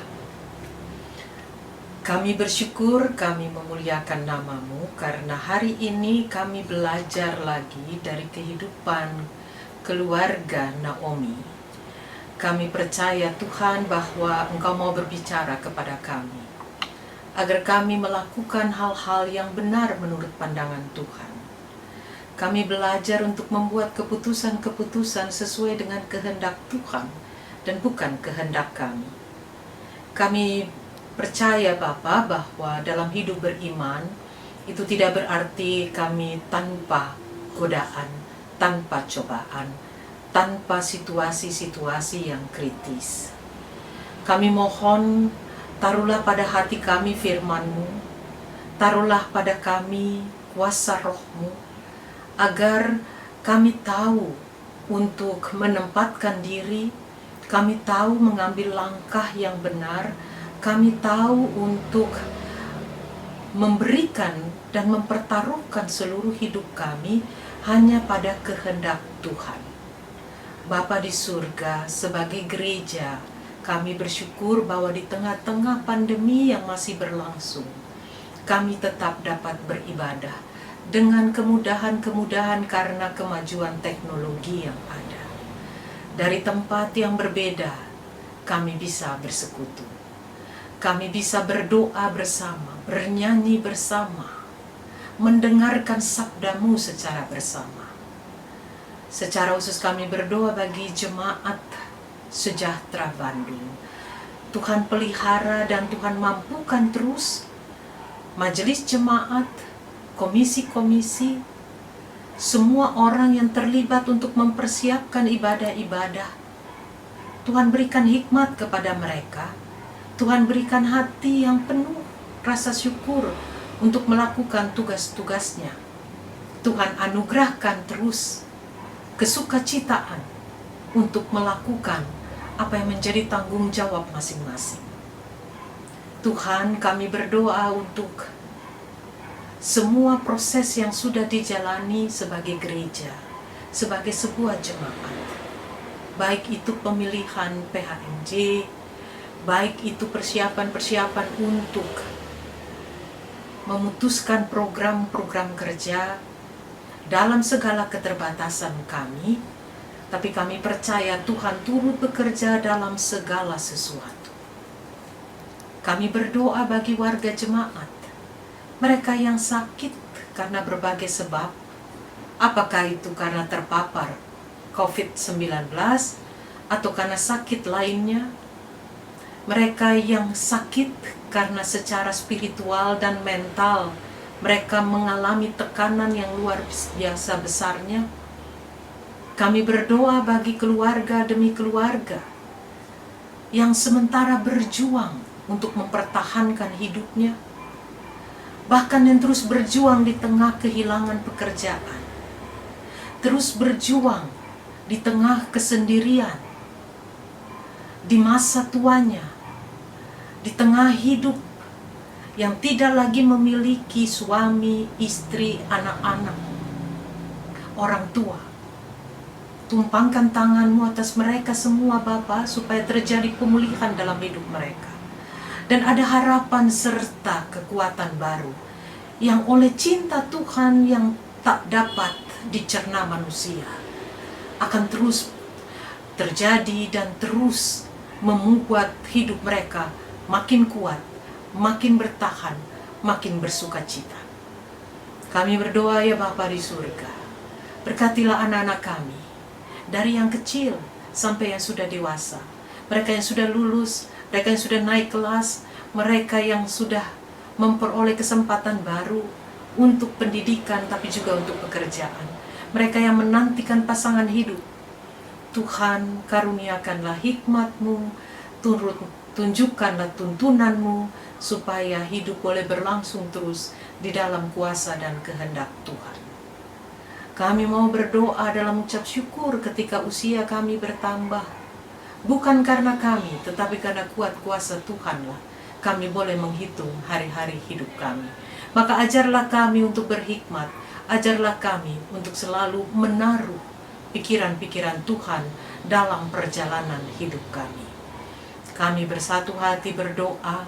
Kami bersyukur, kami memuliakan nama-Mu karena hari ini kami belajar lagi dari kehidupan keluarga Naomi. Kami percaya Tuhan bahwa Engkau mau berbicara kepada kami, agar kami melakukan hal-hal yang benar menurut pandangan Tuhan. Kami belajar untuk membuat keputusan-keputusan sesuai dengan kehendak Tuhan dan bukan kehendak kami. Kami percaya Bapa bahwa dalam hidup beriman itu tidak berarti kami tanpa godaan, tanpa cobaan, tanpa situasi-situasi yang kritis. Kami mohon, taruhlah pada hati kami firman-Mu, taruhlah pada kami kuasa Roh-Mu, agar kami tahu untuk menempatkan diri, kami tahu mengambil langkah yang benar, kami tahu untuk memberikan dan mempertaruhkan seluruh hidup kami hanya pada kehendak Tuhan. Bapa di surga, sebagai gereja, kami bersyukur bahwa di tengah-tengah pandemi yang masih berlangsung, kami tetap dapat beribadah dengan kemudahan-kemudahan karena kemajuan teknologi yang ada. Dari tempat yang berbeda, kami bisa bersekutu. Kami bisa berdoa bersama, bernyanyi bersama, mendengarkan sabda-Mu secara bersama. Secara khusus kami berdoa bagi jemaat Sejahtera Bandung. Tuhan pelihara dan Tuhan mampukan terus majelis jemaat, komisi-komisi, semua orang yang terlibat untuk mempersiapkan ibadah-ibadah. Tuhan berikan hikmat kepada mereka. Tuhan berikan hati yang penuh rasa syukur untuk melakukan tugas-tugasnya. Tuhan anugerahkan terus kesukacitaan untuk melakukan apa yang menjadi tanggung jawab masing-masing. Tuhan, kami berdoa untuk semua proses yang sudah dijalani sebagai gereja, sebagai sebuah jemaat. Baik itu pemilihan PHMJ, baik itu persiapan-persiapan untuk memutuskan program-program kerja dalam segala keterbatasan kami, tapi kami percaya Tuhan turut bekerja dalam segala sesuatu. Kami berdoa bagi warga jemaat, mereka yang sakit karena berbagai sebab, apakah itu karena terpapar COVID-19 atau karena sakit lainnya, mereka yang sakit karena secara spiritual dan mental mereka mengalami tekanan yang luar biasa besarnya. Kami berdoa bagi keluarga demi keluarga yang sementara berjuang untuk mempertahankan hidupnya, bahkan yang terus berjuang di tengah kehilangan pekerjaan, terus berjuang di tengah kesendirian, di masa tuanya, di tengah hidup yang tidak lagi memiliki suami, istri, anak-anak, orang tua. Tumpangkan tangan-Mu atas mereka semua Bapa, supaya terjadi pemulihan dalam hidup mereka. Dan ada harapan serta kekuatan baru, yang oleh cinta Tuhan yang tak dapat dicerna manusia akan terus terjadi dan terus membuat hidup mereka makin kuat, makin bertahan, makin bersukacita. Kami berdoa ya Bapa di surga, berkatilah anak-anak kami, dari yang kecil sampai yang sudah dewasa, mereka yang sudah lulus, mereka yang sudah naik kelas, mereka yang sudah memperoleh kesempatan baru untuk pendidikan tapi juga untuk pekerjaan, mereka yang menantikan pasangan hidup. Tuhan, karuniakanlah hikmat-Mu, tunjukkanlah tuntunan-Mu, supaya hidup boleh berlangsung terus di dalam kuasa dan kehendak Tuhan. Kami mau berdoa dalam ucap syukur ketika usia kami bertambah. Bukan karena kami, tetapi karena kuat kuasa Tuhanlah kami boleh menghitung hari-hari hidup kami. Maka ajarlah kami untuk berhikmat, ajarlah kami untuk selalu menaruh pikiran-pikiran Tuhan dalam perjalanan hidup kami. Kami bersatu hati berdoa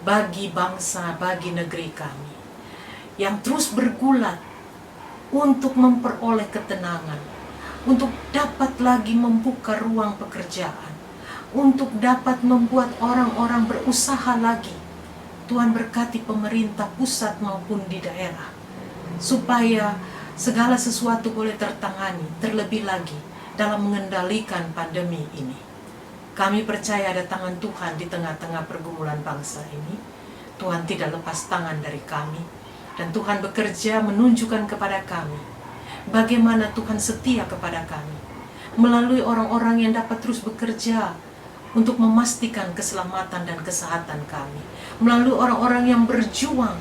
bagi bangsa, bagi negeri kami yang terus bergulat untuk memperoleh ketenangan, untuk dapat lagi membuka ruang pekerjaan, untuk dapat membuat orang-orang berusaha lagi. Tuhan berkati pemerintah pusat maupun di daerah, supaya segala sesuatu boleh tertangani terlebih lagi dalam mengendalikan pandemi ini. Kami percaya ada tangan Tuhan di tengah-tengah pergumulan bangsa ini. Tuhan tidak lepas tangan dari kami, dan Tuhan bekerja menunjukkan kepada kami bagaimana Tuhan setia kepada kami melalui orang-orang yang dapat terus bekerja untuk memastikan keselamatan dan kesehatan kami, melalui orang-orang yang berjuang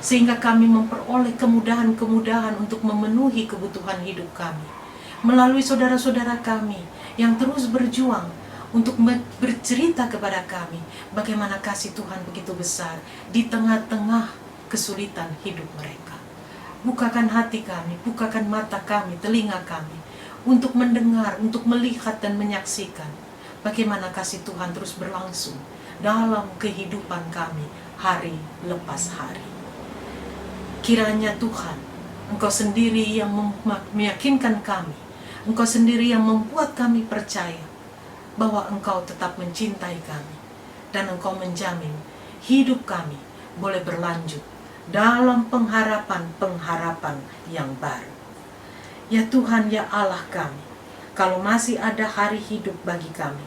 sehingga kami memperoleh kemudahan-kemudahan untuk memenuhi kebutuhan hidup kami, melalui saudara-saudara kami yang terus berjuang untuk bercerita kepada kami bagaimana kasih Tuhan begitu besar di tengah-tengah kesulitan hidup mereka. Bukakan hati kami, bukakan mata kami, telinga kami, untuk mendengar, untuk melihat dan menyaksikan bagaimana kasih Tuhan terus berlangsung dalam kehidupan kami hari lepas hari. Kiranya Tuhan, Engkau sendiri yang meyakinkan kami, Engkau sendiri yang membuat kami percaya bahwa Engkau tetap mencintai kami, dan Engkau menjamin hidup kami boleh berlanjut dalam pengharapan-pengharapan yang baru. Ya Tuhan, ya Allah kami, kalau masih ada hari hidup bagi kami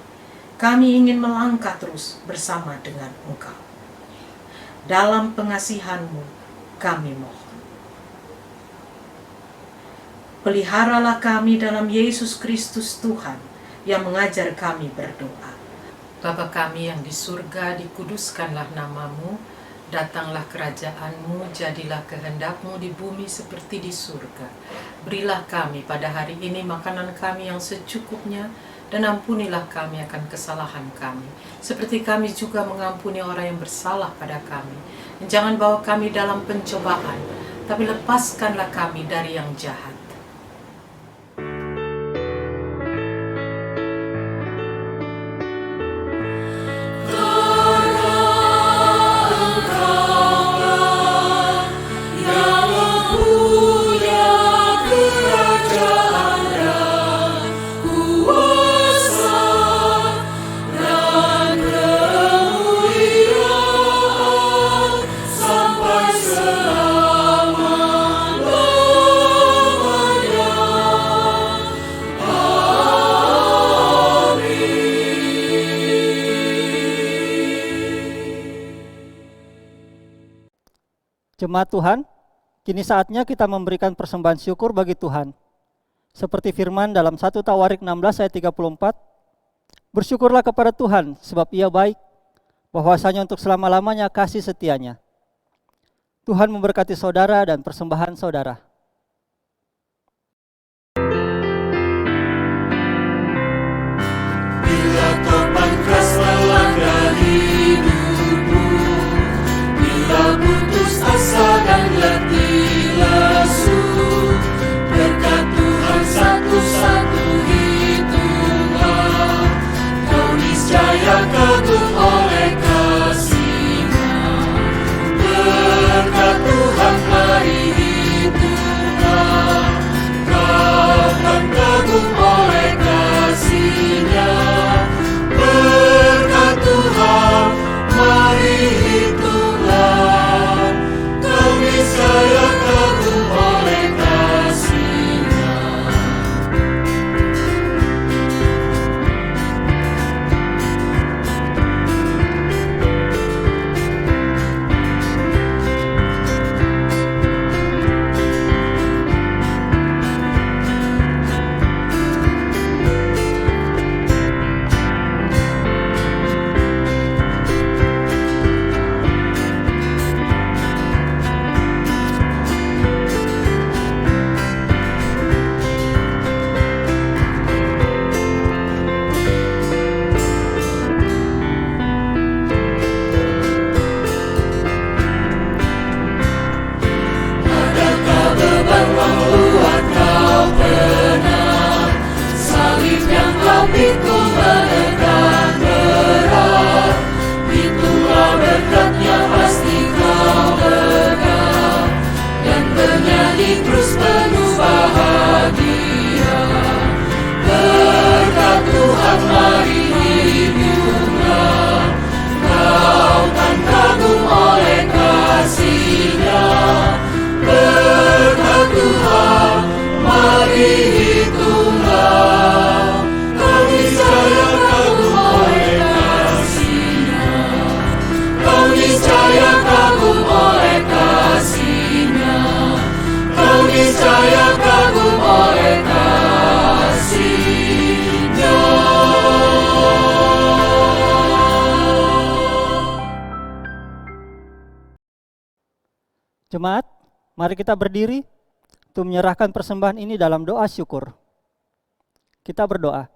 ingin melangkah terus bersama dengan Engkau. Dalam pengasihan-Mu kami mohon. Peliharalah kami dalam Yesus Kristus Tuhan yang mengajar kami berdoa. Bapa kami yang di surga, dikuduskanlah nama-Mu, datanglah kerajaan-Mu, jadilah kehendak-Mu di bumi seperti di surga. Berilah kami pada hari ini makanan kami yang secukupnya, dan ampunilah kami akan kesalahan kami, seperti kami juga mengampuni orang yang bersalah pada kami. Dan jangan bawa kami dalam pencobaan, tapi lepaskanlah kami dari yang jahat. Jemaat Tuhan, kini saatnya kita memberikan persembahan syukur bagi Tuhan. Seperti firman dalam 1 Tawarik 16 ayat 34, bersyukurlah kepada Tuhan sebab Ia baik, bahwasanya untuk selama-lamanya kasih setianya. Tuhan memberkati saudara dan persembahan saudara. Bila topan keras melanda hidupmu, bila putus asa dan letih lesu, berkat Tuhan satu-satu hitunglah, kau niscaya kagum oleh kasih-Nya. Berkat Tuhan mari hitung. Jemaat, mari kita berdiri untuk menyerahkan persembahan ini dalam doa syukur. Kita berdoa.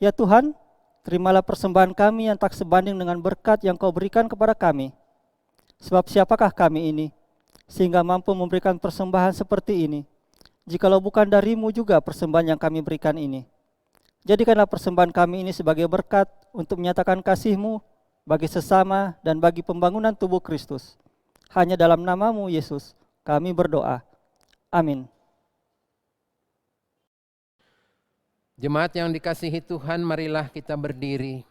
Ya Tuhan, terimalah persembahan kami yang tak sebanding dengan berkat yang Kau berikan kepada kami. Sebab siapakah kami ini, sehingga mampu memberikan persembahan seperti ini, jikalau bukan dari-Mu juga persembahan yang kami berikan ini. Jadikanlah persembahan kami ini sebagai berkat untuk menyatakan kasih-Mu bagi sesama dan bagi pembangunan tubuh Kristus. Hanya dalam nama-Mu Yesus kami berdoa. Amin. Jemaat yang dikasihi Tuhan, marilah kita berdiri.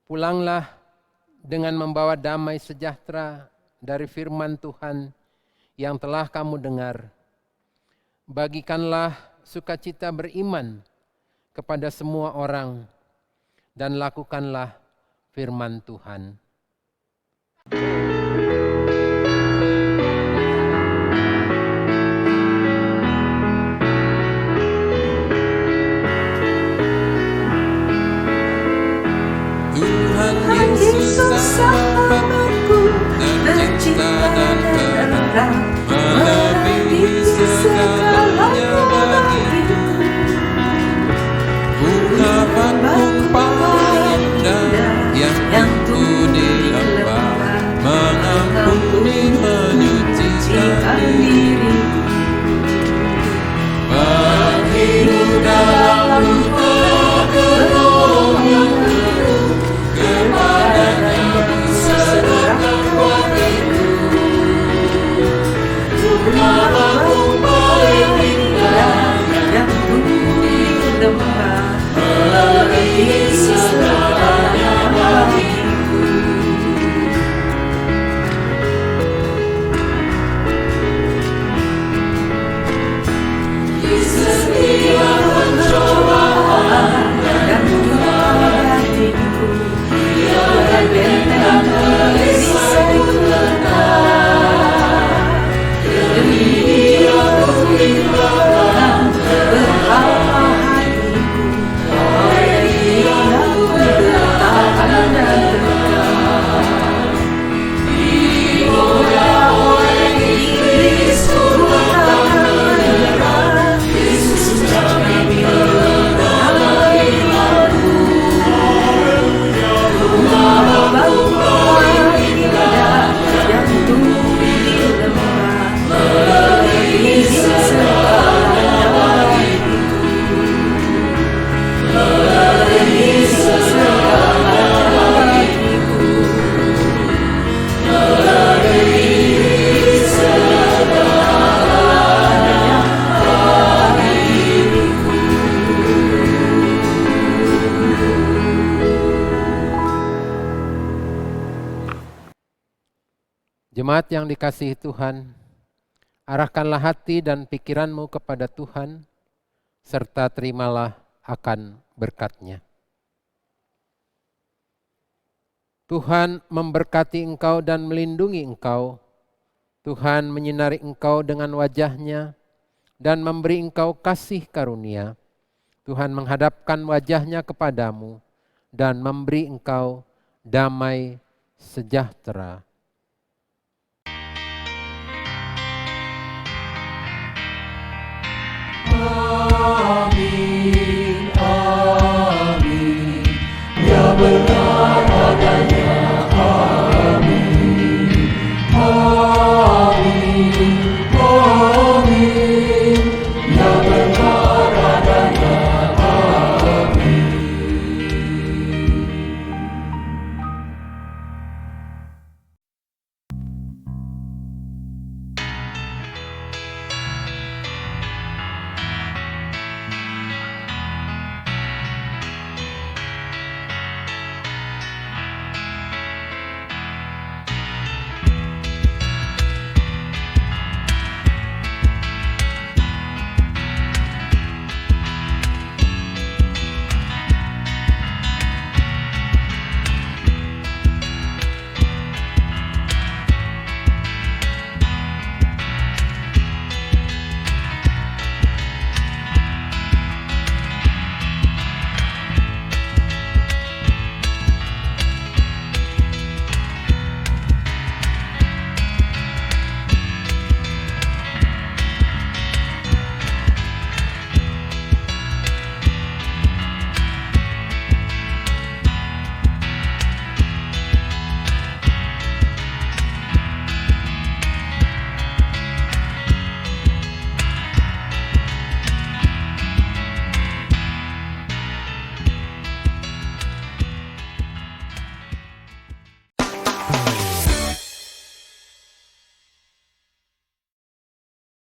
Pulanglah dengan membawa damai sejahtera dari firman Tuhan yang telah kamu dengar. Bagikanlah sukacita beriman kepada semua orang dan lakukanlah firman Tuhan. Tuhan Yesus sahabatku, tercinta dan terang, melebihi segalanya bagiku. Bunga bakung paling indah yang tumbuh di lembah, mengampuni menyucikan diriku. Berhidup dalam luka kerom yang keruh, kepadanya serahkan wakilku. Bunga bakung paling indah yang tumbuh di lembah, melebihi segalanya bagiku. Di setiap pencobaan dan duka hatiku, Dia benteng perisaiku lekat. Demi Dia ku tinggalkan berhala hatiku, oleh Dia ku bertahan dan dekat. Digoda oleh iblis ku tak menyerah, Yesus jamin kebenaran imanku. Bunga bakung paling indah yang tumbuh di lembah, melebihi segalanya bagiku. Melebihi segalanya bagiku. Melebihi segalanya bagiku. Jemaat yang dikasihi Tuhan, arahkanlah hati dan pikiranmu kepada Tuhan, serta terimalah akan berkat-Nya. Tuhan memberkati engkau dan melindungi engkau. Tuhan menyinari engkau dengan wajah-Nya dan memberi engkau kasih karunia. Tuhan menghadapkan wajah-Nya kepadamu dan memberi engkau damai sejahtera. Amin.